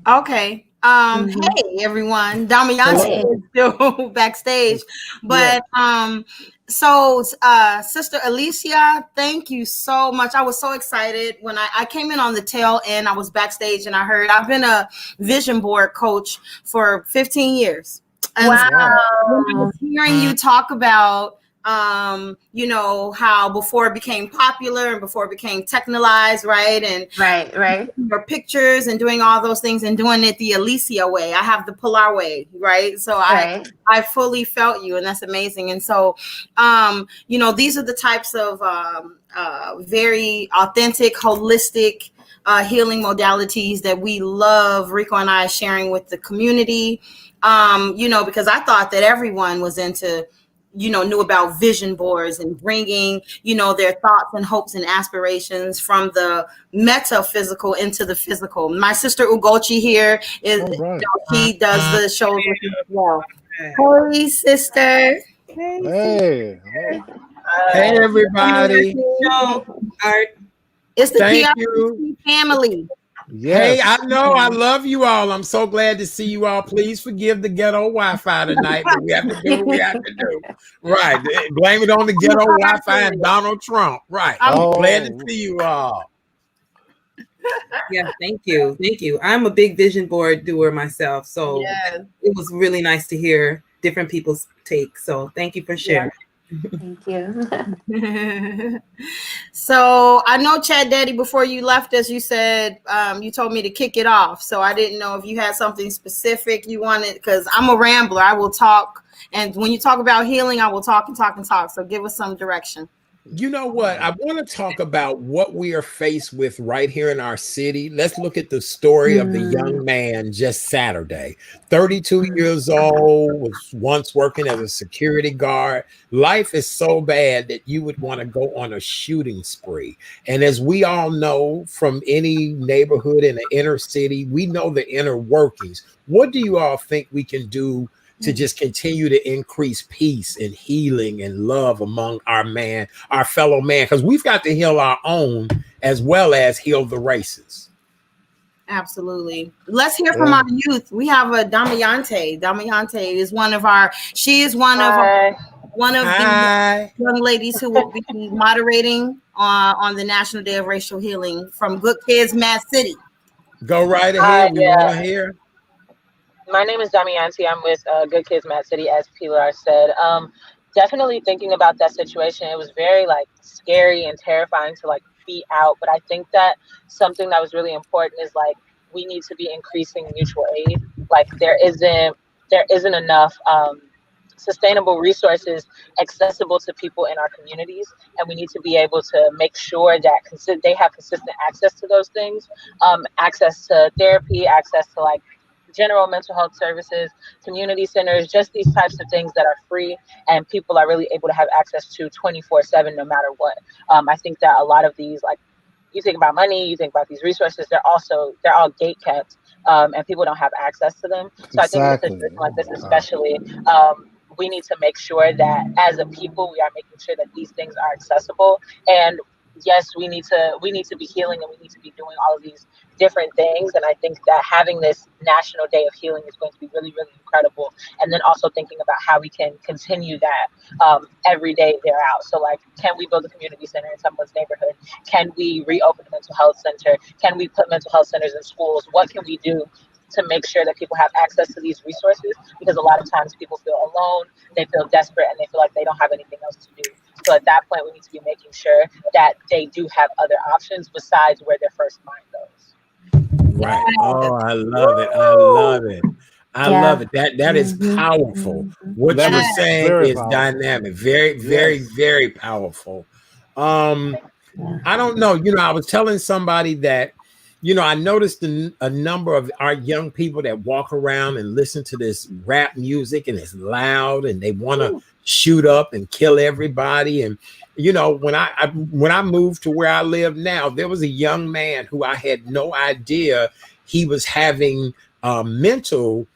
[SPEAKER 3] Okay. Hey everyone. Damian is still backstage. But Sister Alicia, thank you so much. I was so excited when I came in on the tail end. I was backstage and I heard I've been a vision board coach for 15 years. And
[SPEAKER 2] Wow.
[SPEAKER 3] when I was hearing you talk about you know, how before it became popular and before it became technolized, right? And
[SPEAKER 5] Right.
[SPEAKER 3] your pictures and doing all those things and doing it the Alicia way. I have the Pilar way, right? So I fully felt you, and that's amazing. And so you know, these are the types of very authentic, holistic healing modalities that we love Rico and I sharing with the community. You know, because I thought that everyone was into, you know, knew about vision boards and bringing, you know, their thoughts and hopes and aspirations from the metaphysical into the physical. My sister Ugochi here is,
[SPEAKER 2] All right.
[SPEAKER 3] she does the shows with me as well. Hey, sister.
[SPEAKER 2] Hey. Hello.
[SPEAKER 1] Hey, everybody.
[SPEAKER 3] It's the
[SPEAKER 1] Thank
[SPEAKER 3] PRC
[SPEAKER 1] you.
[SPEAKER 3] family.
[SPEAKER 2] Yes.
[SPEAKER 1] Hey, I know I love you all. I'm so glad to see you all. Please forgive the ghetto Wi-Fi tonight, but we have to do what we have to do. Right. Blame it on the ghetto Wi-Fi and Donald Trump. Right.
[SPEAKER 2] Oh.
[SPEAKER 1] Glad to see you all.
[SPEAKER 6] Yeah, thank you. I'm a big vision board doer myself, so
[SPEAKER 3] Yes.
[SPEAKER 6] it was really nice to hear different people's takes. So thank you for sharing.
[SPEAKER 5] Thank you.
[SPEAKER 3] So I know, Chad Daddy, before you left us, you said you told me to kick it off. So I didn't know if you had something specific you wanted, because I'm a rambler. I will talk. And when you talk about healing, I will talk and talk and talk. So give us some direction.
[SPEAKER 1] You know what? I want to talk about what we are faced with right here in our city. Let's look at the story of the young man just Saturday. 32 years old, was once working as a security guard. Life is so bad that you would want to go on a shooting spree. And as we all know from any neighborhood in the inner city, we know the inner workings. What do you all think we can do to just continue to increase peace and healing and love among our fellow man? Because we've got to heal our own as well as heal the races.
[SPEAKER 3] Absolutely. Let's hear from our youth. We have a Damiante. Damiante is one of the young ladies who will be moderating on the National Day of Racial Healing from Good Kids Mad City.
[SPEAKER 1] Go right ahead. We want to hear.
[SPEAKER 7] My name is Damiante. I'm with Good Kids Mad City, as Pilar said. Definitely thinking about that situation. It was very scary and terrifying to be out. But I think that something that was really important is we need to be increasing mutual aid. There isn't enough sustainable resources accessible to people in our communities, and we need to be able to make sure that they have consistent access to those things, access to therapy, access to general mental health services, community centers, just these types of things that are free and people are really able to have access to 24/7 no matter what. I think that a lot of these, you think about money, you think about these resources, they're all gate kept, and people don't have access to them. So I think in a situation like this especially, we need to make sure that as a people we are making sure that these things are accessible. And yes, we need to be healing, and we need to be doing all of these different things. And I think that having this National Day of Healing is going to be really, really incredible. And then also thinking about how we can continue that every day they're out. So can we build a community center in someone's neighborhood? Can we reopen a mental health center? Can we put mental health centers in schools? What can we do to make sure that people have access to these resources? Because a lot of times people feel alone, they feel desperate, and they feel like they don't have anything else to do. So at that point, we need to be making sure that they do have other options besides where their first mind goes.
[SPEAKER 1] Right. Oh, I love it. I love it. I love it. That is powerful. What you were saying is
[SPEAKER 2] powerful.
[SPEAKER 1] dynamic. Very, very, very powerful. I don't know. I was telling somebody that I noticed a number of our young people that walk around and listen to this rap music, and it's loud, and they want to shoot up and kill everybody. And when I moved to where I live now, there was a young man who I had no idea he was having mental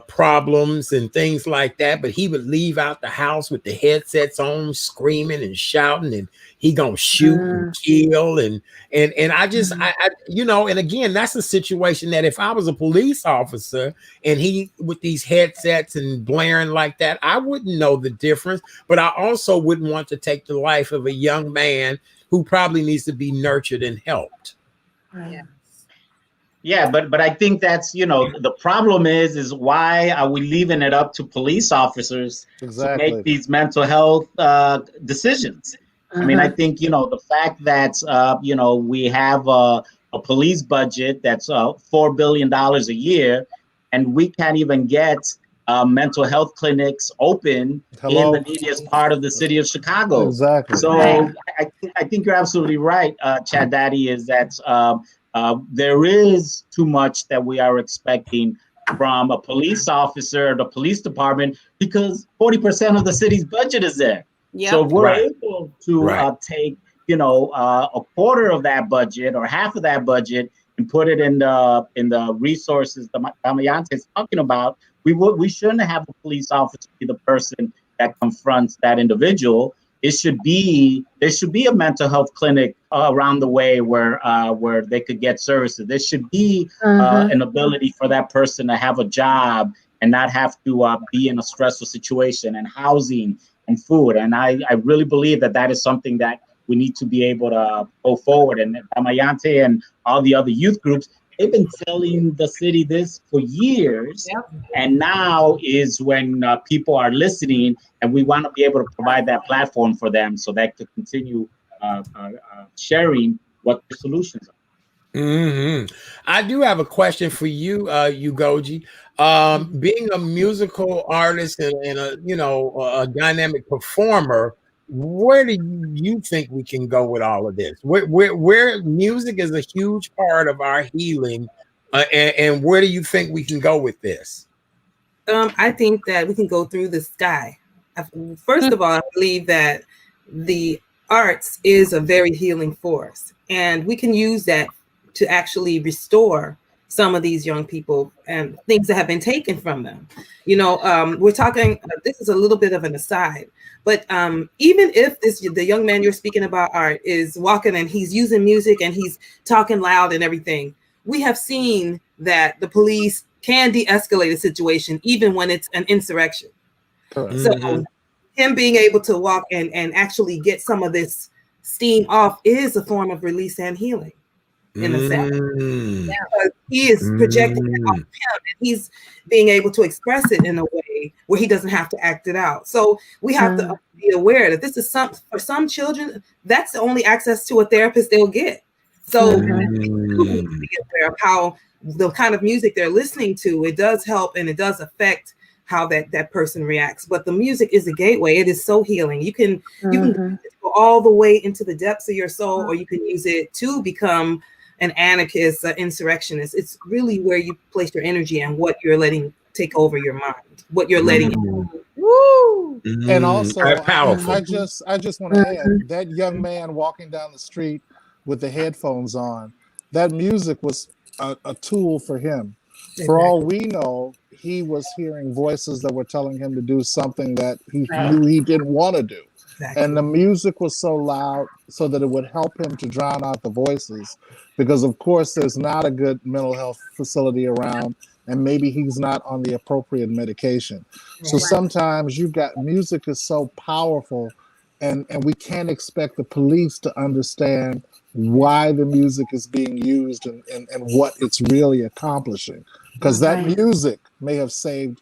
[SPEAKER 1] problems and things like that, but he would leave out the house with the headsets on, screaming and shouting, and he gonna shoot and kill, and I just and again, that's a situation that if I was a police officer and he with these headsets and blaring like that, I wouldn't know the difference, but I also wouldn't want to take the life of a young man who probably needs to be nurtured and helped.
[SPEAKER 6] Yeah.
[SPEAKER 4] Yeah, but I think that's, the problem is why are we leaving it up to police officers to make these mental health decisions? I mean, I think, the fact that, we have a police budget that's $4 billion a year, and we can't even get mental health clinics open in the neediest part of the city of Chicago.
[SPEAKER 2] Exactly.
[SPEAKER 4] So I think you're absolutely right, Chad Daddy, is that there is too much that we are expecting from a police officer, the police department, because 40% of the city's budget is there. Yep. So if we're able to take, a quarter of that budget or half of that budget and put it in the resources that Damayante is talking about, we shouldn't have a police officer be the person that confronts that individual. There should be a mental health clinic around the way where they could get services. There should be an ability for that person to have a job and not have to be in a stressful situation, and housing and food. And I really believe that is something that we need to be able to go forward. And Damayante and all the other youth groups, they've been telling the city this for years. Yep. And now is when people are listening, and we want to be able to provide that platform for them so they could continue sharing what the solutions are.
[SPEAKER 1] Mm-hmm. I do have a question for you, Ugoji. Being a musical artist and a dynamic performer, where do you think we can go with all of this? Where music is a huge part of our healing, and where do you think we can go with this?
[SPEAKER 6] I think that we can go through the sky. First of all, I believe that the arts is a very healing force, and we can use that to actually restore some of these young people and things that have been taken from them. We're talking, this is a little bit of an aside, but even if the young man you're speaking about, Art, is walking and he's using music and he's talking loud and everything, we have seen that the police can de-escalate a situation even when it's an insurrection. Correct. So him being able to walk and actually get some of this steam off is a form of release and healing. In a sense, he is projecting it off him, and he's being able to express it in a way where he doesn't have to act it out. So we have to be aware that this is for some children, that's the only access to a therapist they'll get. So be aware of how the kind of music they're listening to, it does help and it does affect how that person reacts. But the music is a gateway. It is so healing. You can go all the way into the depths of your soul, or you can use it to become an anarchist, an insurrectionist. It's really where you place your energy and what you're letting take over your mind, what you're letting
[SPEAKER 2] Woo! And also, I just want to add, that young man walking down the street with the headphones on, that music was a tool for him. Exactly. For all we know, he was hearing voices that were telling him to do something that he knew he didn't want to do. Exactly. And the music was so loud so that it would help him to drown out the voices, because of course there's not a good mental health facility around, and maybe he's not on the appropriate medication. Right. So sometimes music is so powerful, and we can't expect the police to understand why the music is being used and what it's really accomplishing, because that music may have saved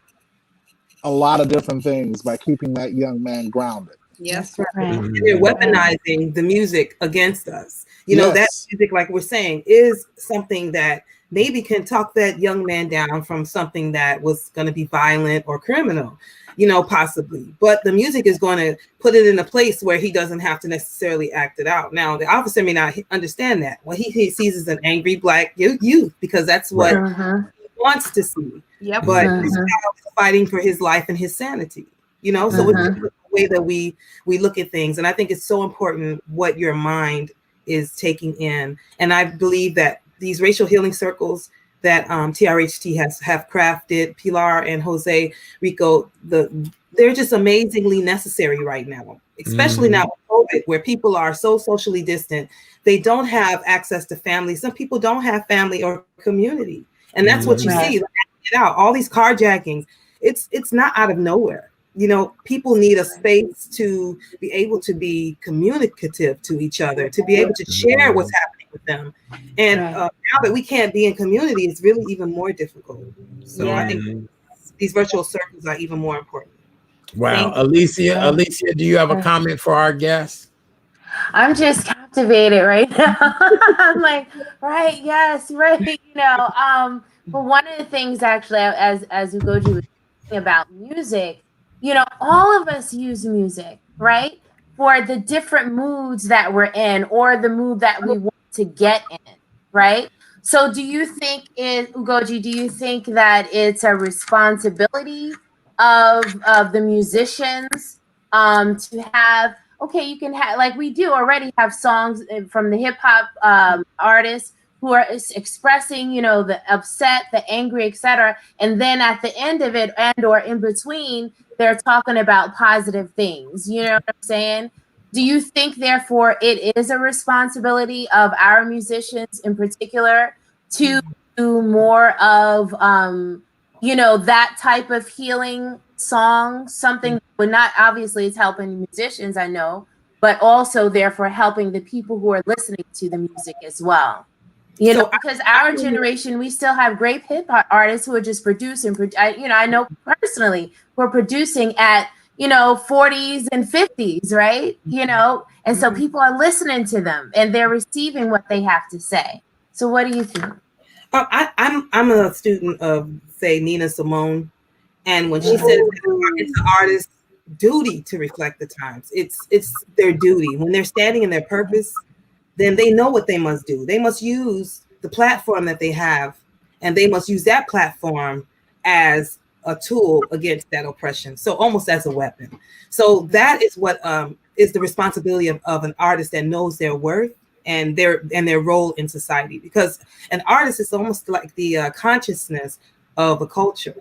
[SPEAKER 2] a lot of different things by keeping that young man grounded.
[SPEAKER 6] Yes, right. They're weaponizing the music against us. That music, like we're saying, is something that maybe can talk that young man down from something that was going to be violent or criminal, you know, possibly. But the music is going to put it in a place where he doesn't have to necessarily act it out. Now, the officer may not understand that. What he sees is an angry black youth, because that's what he wants to see.
[SPEAKER 3] Yep.
[SPEAKER 6] But this child is fighting for his life and his sanity, you know? So it's the way that we look at things. And I think it's so important what your mind is taking in. And I believe that these racial healing circles that TRHT have crafted, Pilar and Jose Rico, they're just amazingly necessary right now, especially now with COVID, where people are so socially distant. They don't have access to family. Some people don't have family or community. And that's what you see. Out all these carjackings, it's not out of nowhere. You know, people need a space to be able to be communicative to each other, to be able to share what's happening with them. And now that we can't be in community, it's really even more difficult. So I think these virtual circles are even more important.
[SPEAKER 1] Wow. Alicia, do you have a comment for our guests?
[SPEAKER 3] I'm just captivated right now. I'm like, right, yes, right. You know, but one of the things actually, as Ugoji was talking about music, you know, all of us use music, right? For the different moods that we're in, or the mood that we want to get in, right? So do you think, Ugoji, do you think that it's a responsibility of the musicians to have, okay, you can have, like we do already have songs from the hip hop artists who are expressing, you know, the upset, the angry, etc. And then at the end of it, and or in between, they're talking about positive things. You know what I'm saying? Do you think, therefore, it is a responsibility of our musicians in particular to do more of, you know, that type of healing song, something that would not, obviously it's helping musicians, I know, but also therefore helping the people who are listening to the music as well? You know, because our generation, we still have great hip hop artists who are just producing, you know, I know personally who are producing at, you know, 40s and 50s, right? You know, and so people are listening to them and they're receiving what they have to say. So what do you think?
[SPEAKER 6] I'm a student of, say, Nina Simone, and when she says it's the artist's duty to reflect the times, it's their duty. When they're standing in their purpose, then they know what they must do. They must use the platform that they have, and they must use that platform as a tool against that oppression. So almost as a weapon. So that is what is the responsibility of an artist that knows their worth and their role in society. Because an artist is almost like the consciousness of a culture.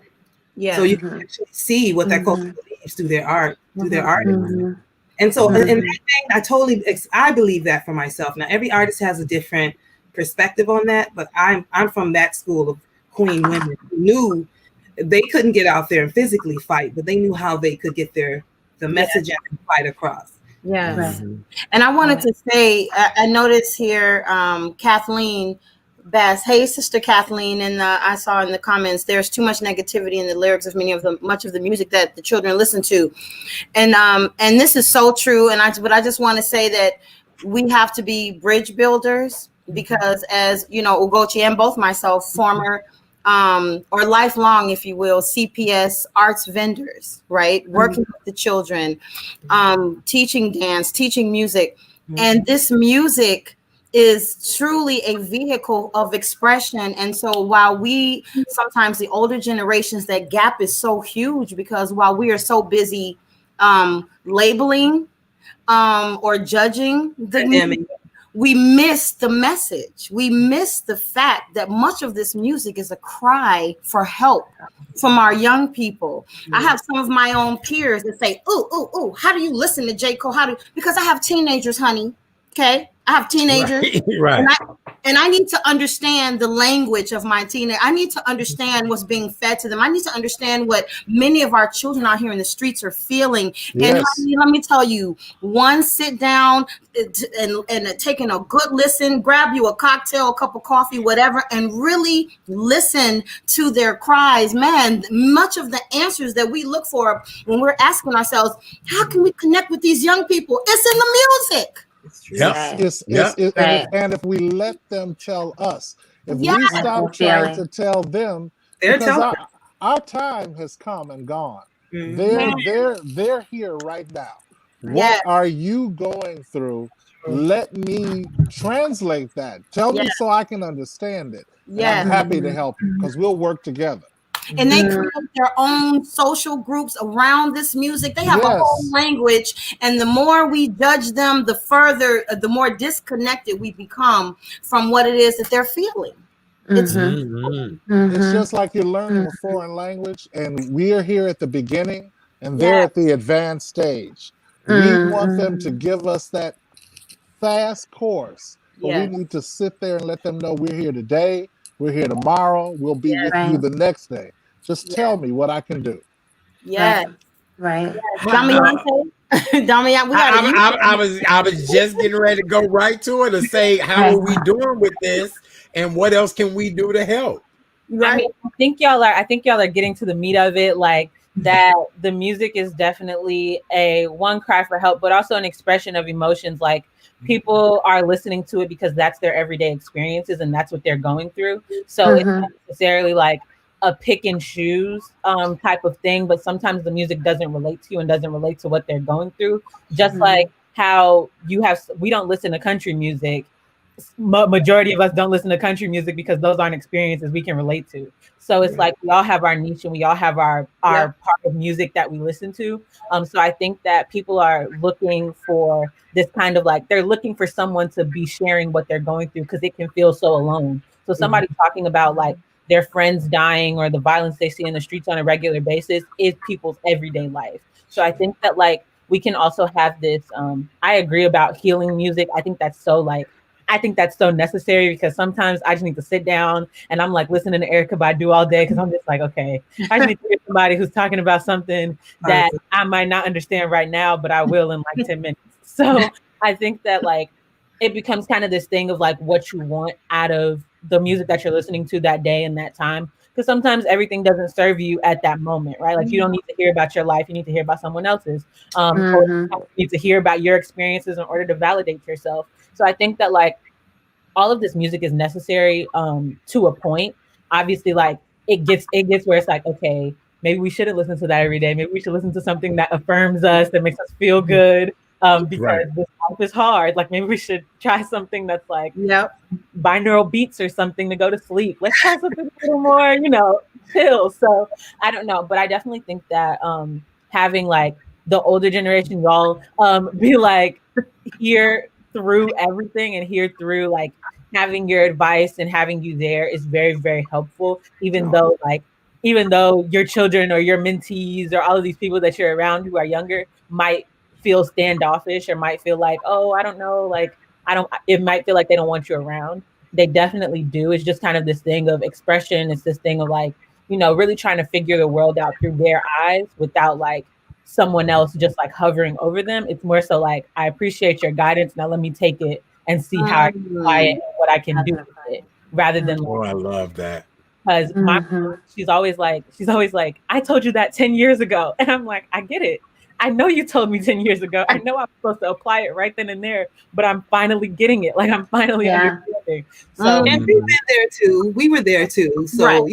[SPEAKER 6] Yeah. So you can actually see what that culture believes through their art, And so in that thing, I believe that for myself. Now, every artist has a different perspective on that, but I'm from that school of queen women who knew they couldn't get out there and physically fight, but they knew how they could get the message and fight across.
[SPEAKER 5] Yes. And I wanted to say, I noticed here, Kathleen Bass. Hey, Sister Kathleen, and I saw in the comments there's too much negativity in the lyrics of much of the music that the children listen to, and this is so true. But I just want to say that we have to be bridge builders, because, as you know, Ugochi and both myself, former or lifelong, if you will, CPS arts vendors, right? Working with the children, teaching dance, teaching music, and this music is truly a vehicle of expression. And so while we sometimes, the older generations, that gap is so huge, because while we are so busy labeling or judging the music, we miss the message. We miss the fact that much of this music is a cry for help from our young people. I have some of my own peers that say, ooh, how do you listen to J. Cole? Because I have teenagers, honey. Okay. I have teenagers,
[SPEAKER 1] right.
[SPEAKER 5] And I need to understand the language of my teenager. I need to understand what's being fed to them. I need to understand what many of our children out here in the streets are feeling. Yes. And let me tell you, one, sit down and taking a good listen, grab you a cocktail, a cup of coffee, whatever, and really listen to their cries. Man, much of the answers that we look for when we're asking ourselves, how can we connect with these young people? It's in the music.
[SPEAKER 2] And if we let them tell us, If
[SPEAKER 5] Yes.
[SPEAKER 2] we stop trying to tell them,
[SPEAKER 6] They're
[SPEAKER 2] because
[SPEAKER 6] telling.
[SPEAKER 2] our time has come and gone.
[SPEAKER 6] Mhm.
[SPEAKER 2] They're here right now. What
[SPEAKER 5] Yes.
[SPEAKER 2] are you going through? Let me translate that. Tell me
[SPEAKER 5] Yes.
[SPEAKER 2] so I can understand it. And I'm
[SPEAKER 5] Yes.
[SPEAKER 2] happy to help you because we'll work together.
[SPEAKER 5] And they create their own social groups around this music. They have a whole
[SPEAKER 2] Yes.
[SPEAKER 5] language, and the more we judge them, the further, the more disconnected we become from what it is that they're feeling. It's
[SPEAKER 2] It's just like you're learning a foreign language, and we're here at the beginning, and they're
[SPEAKER 5] Yes.
[SPEAKER 2] at the advanced stage. We want them to give us that fast course, but we
[SPEAKER 5] Yes.
[SPEAKER 2] need to sit there and let them know we're here today, we're here tomorrow, we'll be with you the next day. Just tell me what I can do.
[SPEAKER 5] Yes.
[SPEAKER 3] Right.
[SPEAKER 5] Damiante, Damiante, we got to
[SPEAKER 1] I was just getting ready to go right to it and say, how are we doing with this, and what else can we do to help?
[SPEAKER 5] right.
[SPEAKER 8] I mean, I think y'all are getting to the meat of it, like that the music is definitely a one cry for help, but also an expression of emotions. Like people are listening to it because that's their everyday experiences and that's what they're going through. So it's not necessarily like a pick and choose type of thing, but sometimes the music doesn't relate to you and doesn't relate to what they're going through. Just like how we don't listen to country music. Majority of us don't listen to country music because those aren't experiences we can relate to. So it's like we all have our niche and we all have our part of music that we listen to. So I think that people are looking for this kind of like, they're looking for someone to be sharing what they're going through because it can feel so alone. So somebody talking about like their friends dying or the violence they see in the streets on a regular basis is people's everyday life. So I think that like we can also have this, I agree about healing music. I think that's so necessary because sometimes I just need to sit down and I'm like listening to Erykah Badu all day because I'm just like, okay, I just need to hear somebody who's talking about something that I might not understand right now, but I will in like 10 minutes. So I think that like it becomes kind of this thing of like what you want out of the music that you're listening to that day and that time. Because sometimes everything doesn't serve you at that moment, right? Like you don't need to hear about your life, you need to hear about someone else's. Or you need to hear about your experiences in order to validate yourself. So I think that like all of this music is necessary to a point. Obviously, like it gets where it's like, okay, maybe we shouldn't listen to that every day. Maybe we should listen to something that affirms us, that makes us feel good. Because this life is hard. Like maybe we should try something that's like binaural beats or something to go to sleep. Let's try something a little more, chill. So I don't know, but I definitely think that having like the older generation, y'all be like here through everything and here through like having your advice and having you there is very, very helpful, even though your children or your mentees or all of these people that you're around who are younger might feel standoffish or might feel like, oh, I don't know, like it might feel like they don't want you around. They definitely do. It's just kind of this thing of expression. It's this thing of like, really trying to figure the world out through their eyes without like someone else just like hovering over them. It's more so like, I appreciate your guidance. Now let me take it and see how I can apply it and what I can do with it, rather than
[SPEAKER 1] Oh, I love that.
[SPEAKER 8] Because my she's always like, I told you that 10 years ago. And I'm like, I get it. I know you told me 10 years ago. I know I'm supposed to apply it right then and there, but I'm finally getting it. Like I'm finally understanding. So
[SPEAKER 6] And we've been there too. We were there too. So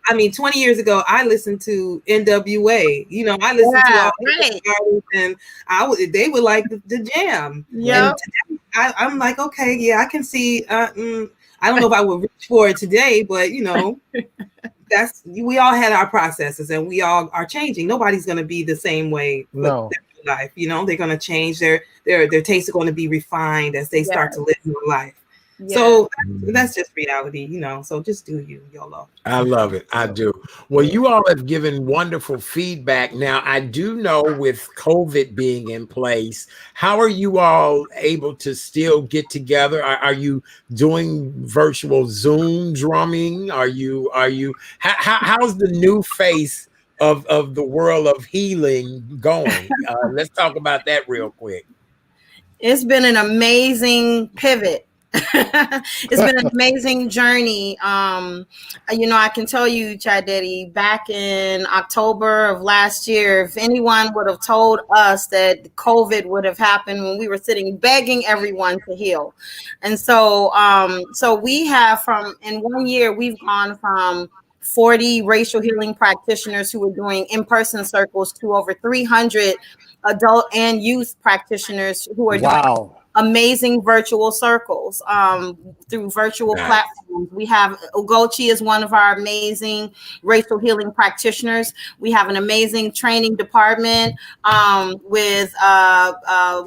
[SPEAKER 6] I mean, 20 years ago, I listened to NWA. I listened to all these artists, and they would like the jam. Yeah, I'm like, okay, yeah, I can see. I don't know if I would reach for it today, but we all had our processes, and we all are changing. Nobody's going to be the same way for their life. They're going to change. Their tastes are going to be refined as they start to live their life. Yeah. So that's just reality, so just do you, YOLO.
[SPEAKER 1] I love it. I do. Well, you all have given wonderful feedback. Now, I do know with COVID being in place, how are you all able to still get together? Are you doing virtual Zoom drumming? How's the new face of the world of healing going? Let's talk about that real quick.
[SPEAKER 5] It's been an amazing pivot It's been an amazing journey. I can tell you, Chad Daddy, back in October of last year, if anyone would have told us that COVID would have happened when we were sitting begging everyone to heal. And so we have in 1 year, we've gone from 40 racial healing practitioners who were doing in-person circles to over 300 adult and youth practitioners who are doing amazing virtual circles through virtual platforms. We have Ugochi is one of our amazing racial healing practitioners. We have an amazing training department with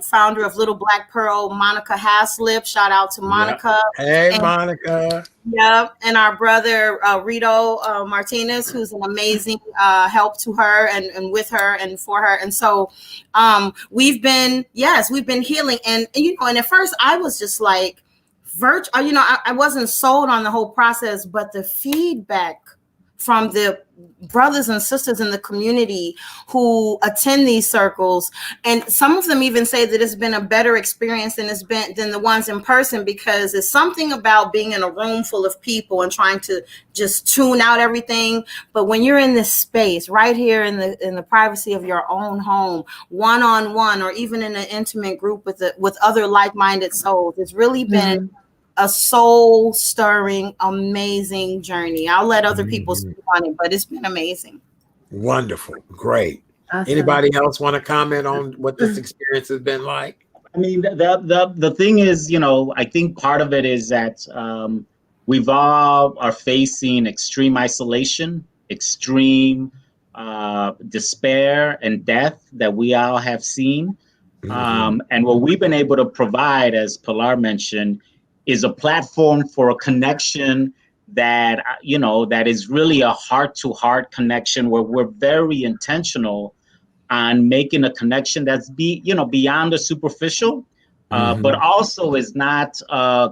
[SPEAKER 5] founder of Little Black Pearl, Monica Haslip. Shout out to Monica.
[SPEAKER 1] Hey, Monica.
[SPEAKER 5] Yep, and our brother Rito Martinez, who's an amazing help to her and with her and for her. And so we've been healing. And and at first I was just like I wasn't sold on the whole process, but the feedback from the brothers and sisters in the community who attend these circles, and some of them even say that it's been a better experience than the ones in person, because it's something about being in a room full of people and trying to just tune out everything. But when you're in this space right here in the privacy of your own home, one-on-one, or even in an intimate group with other like-minded souls, it's really been a soul-stirring, amazing journey. I'll let other people speak on it, but it's been amazing.
[SPEAKER 1] Wonderful. Great.
[SPEAKER 3] Awesome.
[SPEAKER 1] Anybody else want to comment on what this experience has been like?
[SPEAKER 4] I mean, the thing is, I think part of it is that we've all are facing extreme isolation, extreme despair and death that we all have seen. And what we've been able to provide, as Pilar mentioned, is a platform for a connection that, that is really a heart-to-heart connection, where we're very intentional on making a connection that's beyond the superficial, but also is not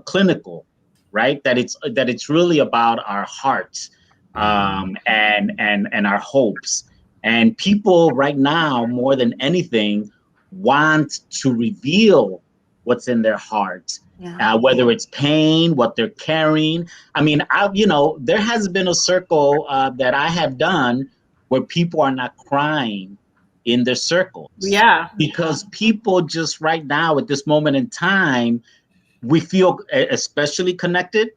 [SPEAKER 4] clinical, right? That it's really about our hearts and our hopes. And people right now, more than anything, want to reveal what's in their heart. Whether it's pain, what they're carrying. I mean, there has been a circle that I have done where people are not crying in their circles.
[SPEAKER 5] Yeah.
[SPEAKER 4] Because people just right now at this moment in time, we feel especially connected,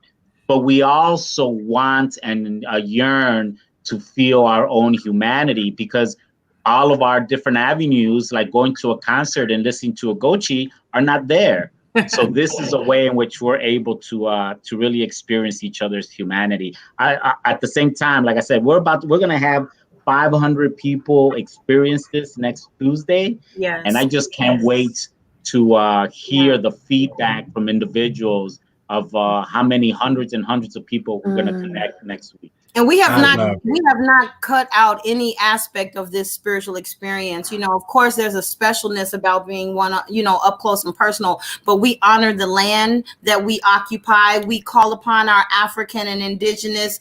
[SPEAKER 4] but we also want and yearn to feel our own humanity, because all of our different avenues, like going to a concert and listening to a Gochi, are not there. So this is a way in which we're able to really experience each other's humanity. At the same time, like I said, we're going to have 500 people experience this next Tuesday.
[SPEAKER 5] Yes.
[SPEAKER 4] And I just can't wait to hear the feedback from individuals of how many hundreds and hundreds of people we're going to connect next week.
[SPEAKER 5] And we have not cut out any aspect of this spiritual experience. Of course, there's a specialness about being up close and personal, but we honor the land that we occupy. We call upon our African and indigenous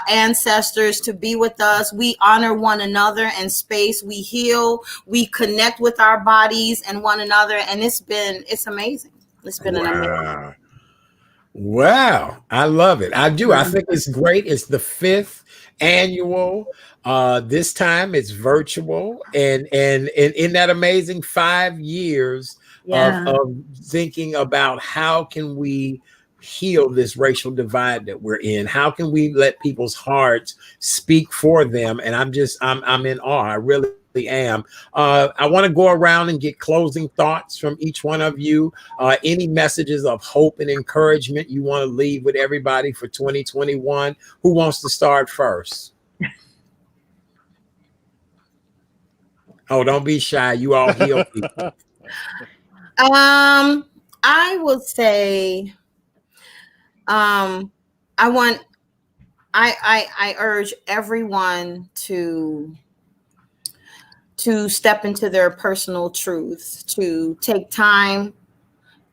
[SPEAKER 5] ancestors to be with us. We honor one another in space. We heal, we connect with our bodies and one another. And it's amazing. It's been an amazing.
[SPEAKER 1] Wow, I love it. I do. I think it's great. It's the 5th annual. This time it's virtual, and in that amazing 5 years of thinking about how can we heal this racial divide that we're in? How can we let people's hearts speak for them? And I'm in awe. I really am. I want to go around and get closing thoughts from each one of you. Any messages of hope and encouragement you want to leave with everybody for 2021? Who wants to start first? Oh, don't be shy. You all heal people.
[SPEAKER 5] I would say, I urge everyone to step into their personal truths, to take time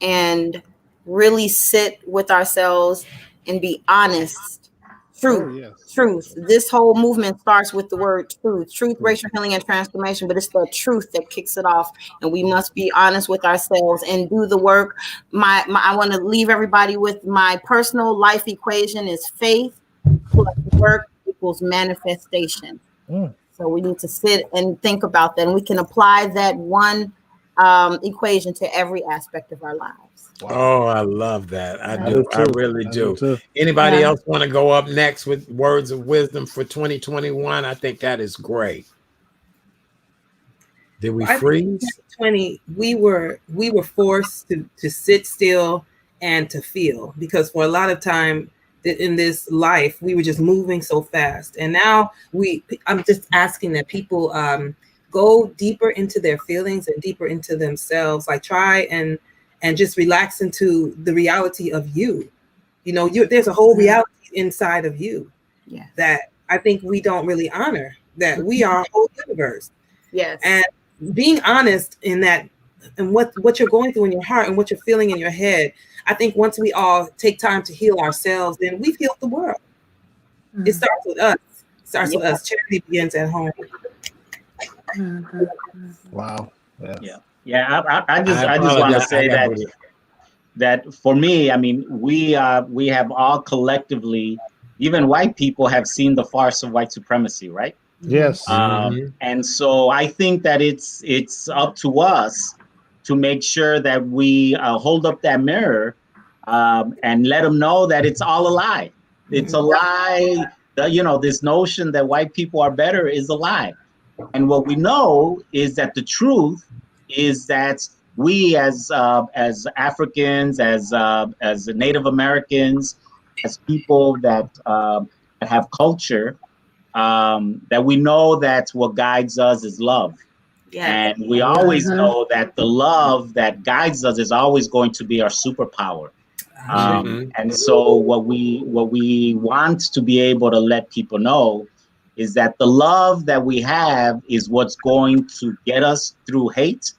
[SPEAKER 5] and really sit with ourselves and be honest Truth.
[SPEAKER 2] Oh, yes.
[SPEAKER 5] Truth. This whole movement starts with the word truth. Truth, racial healing, and transformation, but it's the truth that kicks it off. And we must be honest with ourselves and do the work. I want to leave everybody with my personal life equation is faith plus work equals manifestation. So we need to sit and think about that. And we can apply that one equation to every aspect of our lives.
[SPEAKER 2] Wow.
[SPEAKER 1] Oh, I love that. I do. I really do.
[SPEAKER 2] too.
[SPEAKER 1] Anybody else want to go up next with words of wisdom for 2021? I think that is great. Did we freeze?
[SPEAKER 6] 2020, we were forced to sit still and to feel, because for a lot of time in this life we were just moving so fast. And now I'm just asking that people go deeper into their feelings and deeper into themselves. Like try and just relax into the reality of you. You know, there's a whole reality inside of you that I think we don't really honor, that we are a whole universe.
[SPEAKER 5] Yes.
[SPEAKER 6] And being honest in that, and what you're going through in your heart and what you're feeling in your head, I think once we all take time to heal ourselves, then we've healed the world. It starts with us. It starts with us. Charity begins at home.
[SPEAKER 2] Wow.
[SPEAKER 4] I just want to say that for me, I mean, we have all collectively, even white people, have seen the farce of white supremacy, right?
[SPEAKER 2] Yes.
[SPEAKER 4] And so I think that it's up to us to make sure that we hold up that mirror and let them know that it's all a lie. It's a lie. This notion that white people are better is a lie. And what we know is that the truth is that we as Africans, as Native Americans, as people that have culture, that we know that what guides us is love. Yes. And we always know that the love that guides us is always going to be our superpower. And so what we want to be able to let people know is that the love that we have is what's going to get us through hate.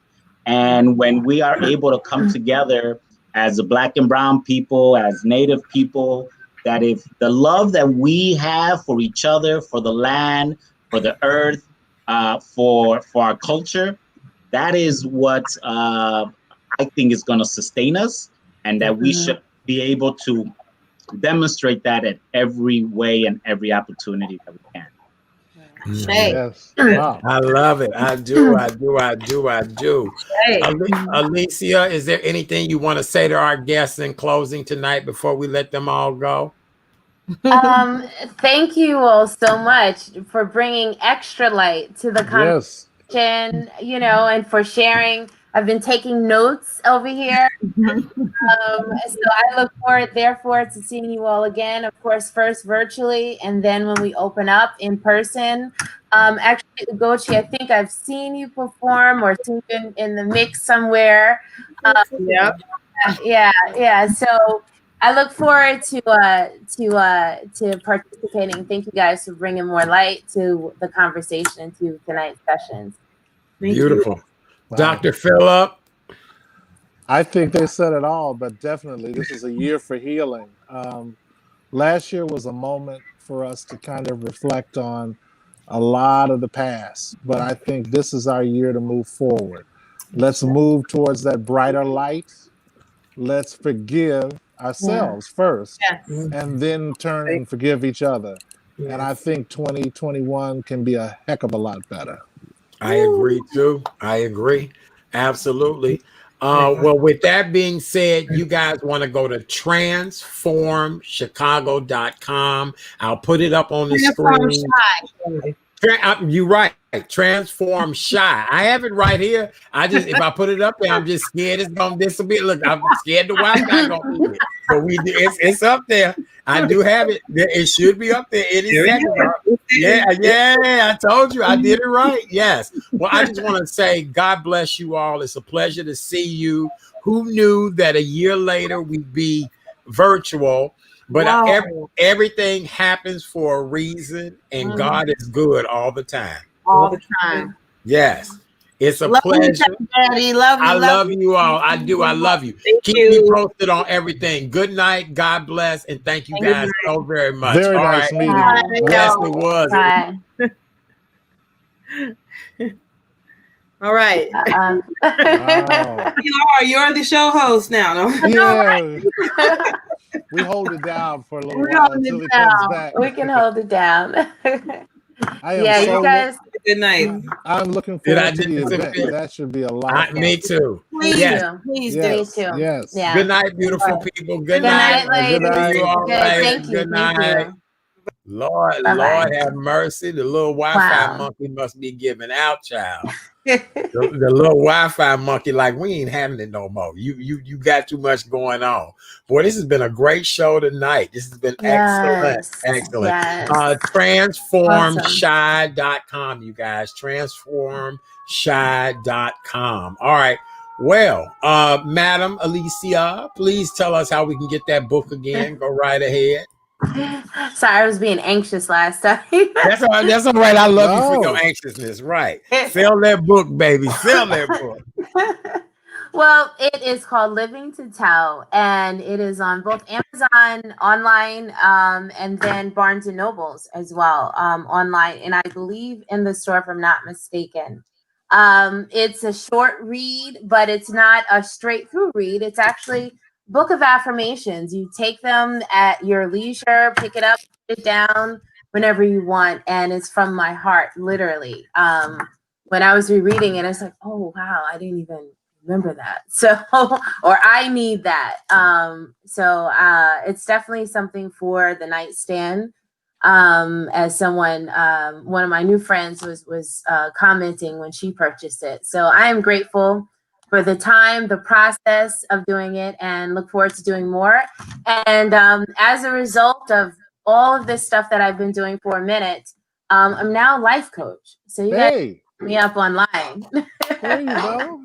[SPEAKER 4] And when we are able to come together as Black and brown people, as Native people, that if the love that we have for each other, for the land, for the earth, for our culture, that is what I think is going to sustain us, and that we should be able to demonstrate that at every way and every opportunity that we can.
[SPEAKER 2] Yes. Wow.
[SPEAKER 1] I love it. I do. Alicia, is there anything you want to say to our guests in closing tonight before we let them all go?
[SPEAKER 3] Thank you all so much for bringing extra light to the conversation, and for sharing. I've been taking notes over here. So I look forward, therefore, to seeing you all again, of course, first virtually, and then when we open up in person. Actually, Ugochi, I think I've seen you perform or seen you in the mix somewhere. Yeah. So I look forward to participating. Thank you guys for bringing more light to the conversation, to tonight's sessions.
[SPEAKER 1] Beautiful. Wow. Dr. Phillip.
[SPEAKER 2] I think they said it all, but definitely this is a year for healing. Last year was a moment for us to kind of reflect on a lot of the past, but I think this is our year to move forward. Let's move towards that brighter light. Let's forgive ourselves first, and then turn and forgive each other. And I think 2021 can be a heck of a lot better.
[SPEAKER 1] I agree too. I agree. Absolutely. Well, with that being said, you guys want to go to transformchicago.com. I'll put it up on the screen. You're right. Transform Shy. I have it right here. If I put it up there, I'm just scared it's gonna disappear. Look, I'm scared the Wi-Fi gonna eat it. But it's up there. I do have it. It should be up there any second. Yeah. I told you I did it right. Yes. Well, I just want to say God bless you all. It's a pleasure to see you. Who knew that a year later we'd be virtual? But everything happens for a reason, and God is good all the time.
[SPEAKER 5] All the time.
[SPEAKER 1] Yes. It's a
[SPEAKER 5] Love you,
[SPEAKER 1] pleasure.
[SPEAKER 5] Daddy. Love you.
[SPEAKER 1] I love you all. I do. I love you.
[SPEAKER 6] Thank
[SPEAKER 1] Keep
[SPEAKER 6] you.
[SPEAKER 1] me posted on everything. Good night. God bless. And thank you guys so very much.
[SPEAKER 2] Very
[SPEAKER 1] all
[SPEAKER 2] nice
[SPEAKER 1] right.
[SPEAKER 2] meeting
[SPEAKER 3] Bye.
[SPEAKER 2] you.
[SPEAKER 1] Yes, it was.
[SPEAKER 3] Bye.
[SPEAKER 5] All right.
[SPEAKER 2] Wow.
[SPEAKER 6] You're the show host now. No?
[SPEAKER 2] Yeah. We hold it down for a little
[SPEAKER 3] We
[SPEAKER 2] while
[SPEAKER 3] hold
[SPEAKER 2] until
[SPEAKER 3] it
[SPEAKER 2] he comes
[SPEAKER 3] down.
[SPEAKER 2] back.
[SPEAKER 3] We can hold it down.
[SPEAKER 2] I am
[SPEAKER 3] Yeah,
[SPEAKER 2] so
[SPEAKER 3] you guys.
[SPEAKER 6] Good night.
[SPEAKER 2] I'm looking
[SPEAKER 1] Did I
[SPEAKER 2] forward to the
[SPEAKER 1] disappear?
[SPEAKER 2] event. That should be a lot of fun.
[SPEAKER 1] Me too.
[SPEAKER 3] Me
[SPEAKER 1] Yes.
[SPEAKER 3] too.
[SPEAKER 5] Please
[SPEAKER 2] Yes.
[SPEAKER 5] do.
[SPEAKER 3] Me too.
[SPEAKER 2] Yes.
[SPEAKER 3] Yeah.
[SPEAKER 1] Good night, beautiful people. Good
[SPEAKER 3] Good night,
[SPEAKER 1] night.
[SPEAKER 2] Good
[SPEAKER 3] ladies.
[SPEAKER 2] night.
[SPEAKER 1] See you all
[SPEAKER 3] Good.
[SPEAKER 1] later.
[SPEAKER 3] Thank you.
[SPEAKER 1] Good
[SPEAKER 3] Thank
[SPEAKER 1] night.
[SPEAKER 3] you.
[SPEAKER 1] Lord,
[SPEAKER 3] Bye-bye.
[SPEAKER 1] Lord have mercy. The little Wi-Fi
[SPEAKER 3] Wow.
[SPEAKER 1] monkey must be giving out, child. The little Wi-Fi monkey, like, we ain't having it no more. You got too much going on. Boy, this has been a great show tonight. This has been excellent.
[SPEAKER 3] Yes.
[SPEAKER 1] Excellent.
[SPEAKER 3] Yes.
[SPEAKER 1] Transformshy.com, you guys. Transformshy.com. All right. Well, Madam Alicia, please tell us how we can get that book again. Go right ahead.
[SPEAKER 3] Sorry, I was being anxious last time.
[SPEAKER 1] That's all right. That's all right. I love you for
[SPEAKER 2] No.
[SPEAKER 1] your anxiousness. Right. Sell that book, baby. Sell that book.
[SPEAKER 3] Well, it is called Living to Tell, and it is on both Amazon online and then Barnes and Nobles as well online, and I believe in the store if I'm not mistaken. It's a short read, but it's not a straight through read. It's actually book of affirmations. You take them at your leisure, pick it up, put it down whenever you want, and it's from my heart, literally. When I was rereading it, I was like, oh wow, I didn't even remember that. So, or I need that. It's definitely something for the nightstand. As someone, one of my new friends was commenting when she purchased it. So I am grateful for the time, the process of doing it, and look forward to doing more. And as a result of all of this stuff that I've been doing for a minute, I'm now a life coach. So you guys
[SPEAKER 2] Hey,
[SPEAKER 3] look me up online.
[SPEAKER 2] there you go.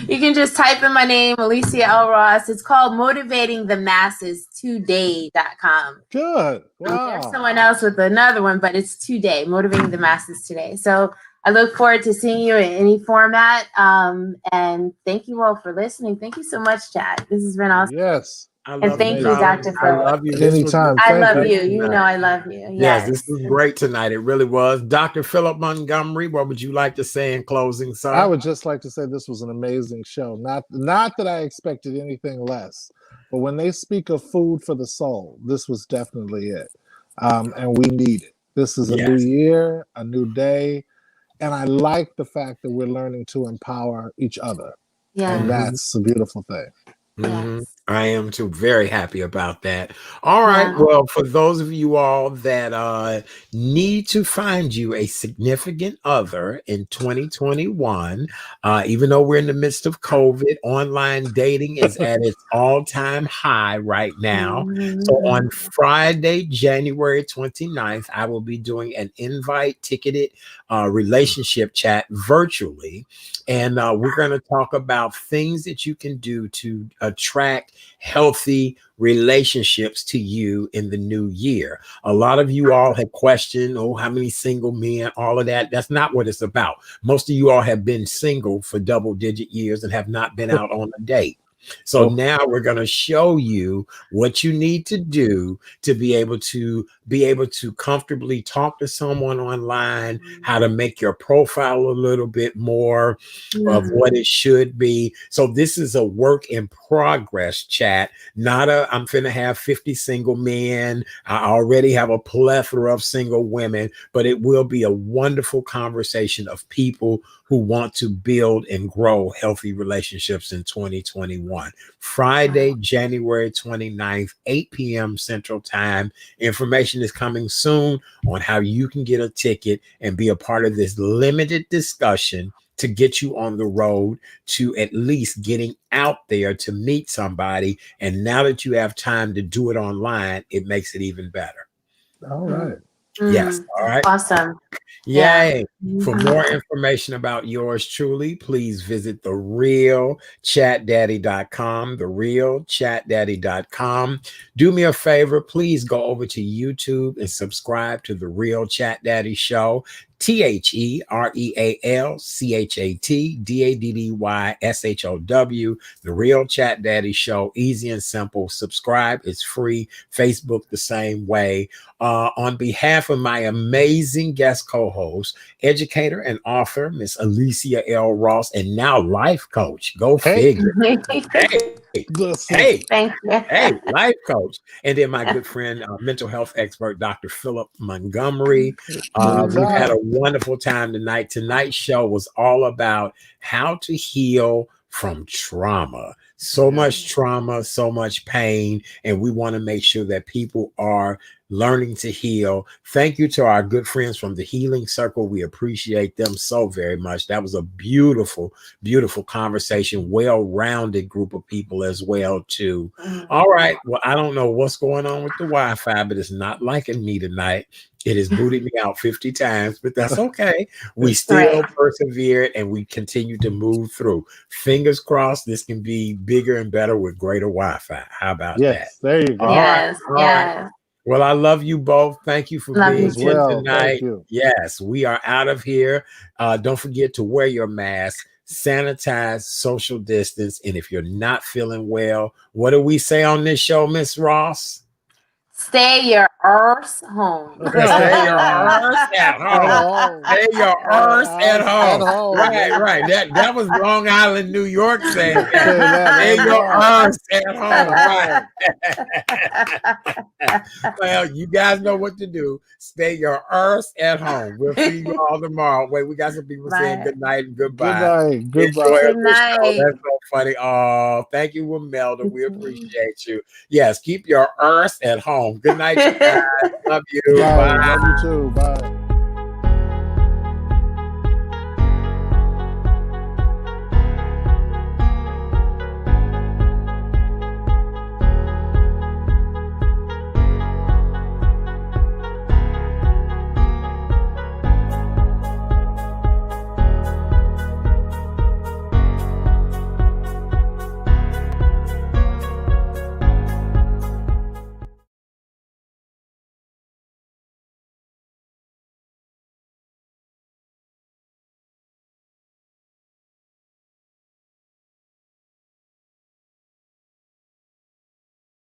[SPEAKER 3] You can just type in my name, Alicia L. Ross. It's called motivatingthemassesToday.com.
[SPEAKER 2] Good.
[SPEAKER 3] There's
[SPEAKER 2] Wow.
[SPEAKER 3] someone else with another one, but it's Today, Motivating the Masses Today. So I look forward to seeing you in any format. And thank you all for listening. Thank you so much, Chad. This has been awesome.
[SPEAKER 2] Yes.
[SPEAKER 1] I
[SPEAKER 3] And
[SPEAKER 1] love
[SPEAKER 3] thank
[SPEAKER 1] you,
[SPEAKER 3] you,
[SPEAKER 1] darling.
[SPEAKER 3] Dr.
[SPEAKER 1] I
[SPEAKER 3] Phil.
[SPEAKER 1] love you.
[SPEAKER 2] Anytime.
[SPEAKER 3] I
[SPEAKER 2] Thank
[SPEAKER 3] love
[SPEAKER 2] you.
[SPEAKER 3] you. You know I love you.
[SPEAKER 1] Yes, this was great tonight. It really was. Dr. Philip Montgomery, what would you like to say in closing, sir?
[SPEAKER 2] I would just like to say this was an amazing show. Not that I expected anything less, but when they speak of food for the soul, this was definitely it. And we need it. This is a new year, a new day. And I like the fact that we're learning to empower each other.
[SPEAKER 3] Yeah.
[SPEAKER 2] And that's a beautiful thing.
[SPEAKER 1] Mm-hmm. I am too. Very happy about that. All right.
[SPEAKER 3] Yeah.
[SPEAKER 1] Well, for those of you all that need to find you a significant other in 2021, even though we're in the midst of COVID, online dating is at its all-time high right now. So on Friday, January 29th, I will be doing an invite ticketed relationship chat virtually. And we're going to talk about things that you can do to attract healthy relationships to you in the new year. A lot of you all have questioned, how many single men, all of that. That's not what it's about. Most of you all have been single for double-digit years and have not been out on a date. So now we're going to show you what you need to do to be able to comfortably talk to someone online, how to make your profile a little bit more of what it should be. So this is a work in progress chat, not I'm finna have 50 single men. I already have a plethora of single women, but it will be a wonderful conversation of people who want to build and grow healthy relationships in 2021. Friday, January 29th, 8 p.m. Central Time. Information is coming soon on how you can get a ticket and be a part of this limited discussion to get you on the road to at least getting out there to meet somebody. And now that you have time to do it online, it makes it even better.
[SPEAKER 2] All right.
[SPEAKER 1] Yes. All right.
[SPEAKER 3] Awesome.
[SPEAKER 1] Yay. For more information about yours truly, please visit therealchatdaddy.com, therealchatdaddy.com. Do me a favor, please go over to YouTube and subscribe to The Real Chat Daddy Show. TheRealChatDaddyShow. The Real Chat Daddy Show. Easy and simple. Subscribe. It's free. Facebook the same way. On behalf of my amazing guest co-host, educator and author, Miss Alicia L. Ross, and now life coach. Go figure. Hey,
[SPEAKER 3] Thank you.
[SPEAKER 1] hey, life coach. And then my good friend, mental health expert, Dr. Philip Montgomery. We've had a wonderful time tonight. Tonight's show was all about how to heal from trauma. So much trauma, so much pain, and we want to make sure that people are learning to heal. Thank you to our good friends from the Healing Circle. We appreciate them so very much. That was a beautiful, beautiful conversation. Well-rounded group of people as well, too. All right. Well, I don't know what's going on with the Wi-Fi, but it's not liking me tonight. It has booted me out 50 times, but that's okay. We still persevered and we continue to move through. Fingers crossed this can be bigger and better with greater Wi-Fi. How about that?
[SPEAKER 2] There you go.
[SPEAKER 3] Yes,
[SPEAKER 1] All right. Well, I love you both. Thank you for being here tonight. Yes, we are out of here. Don't forget to wear your mask, sanitize, social distance. And if you're not feeling well, what do we say on this show, Miss Ross?
[SPEAKER 3] Stay your arse home.
[SPEAKER 1] Stay your arse at home. Stay your arse at home. Right. That was Long Island, New York saying that. Stay your arse at home. Right. Well, you guys know what to do. Stay your arse at home. We'll see you all tomorrow. Wait, we got some people saying good night and goodbye.
[SPEAKER 2] Goodbye.
[SPEAKER 3] Good night.
[SPEAKER 1] That's so funny. Oh, thank you, Wimelda. We appreciate you. Yes, keep your arse at home. Good night, you guys. Love you.
[SPEAKER 2] Bye. Love you too. Bye.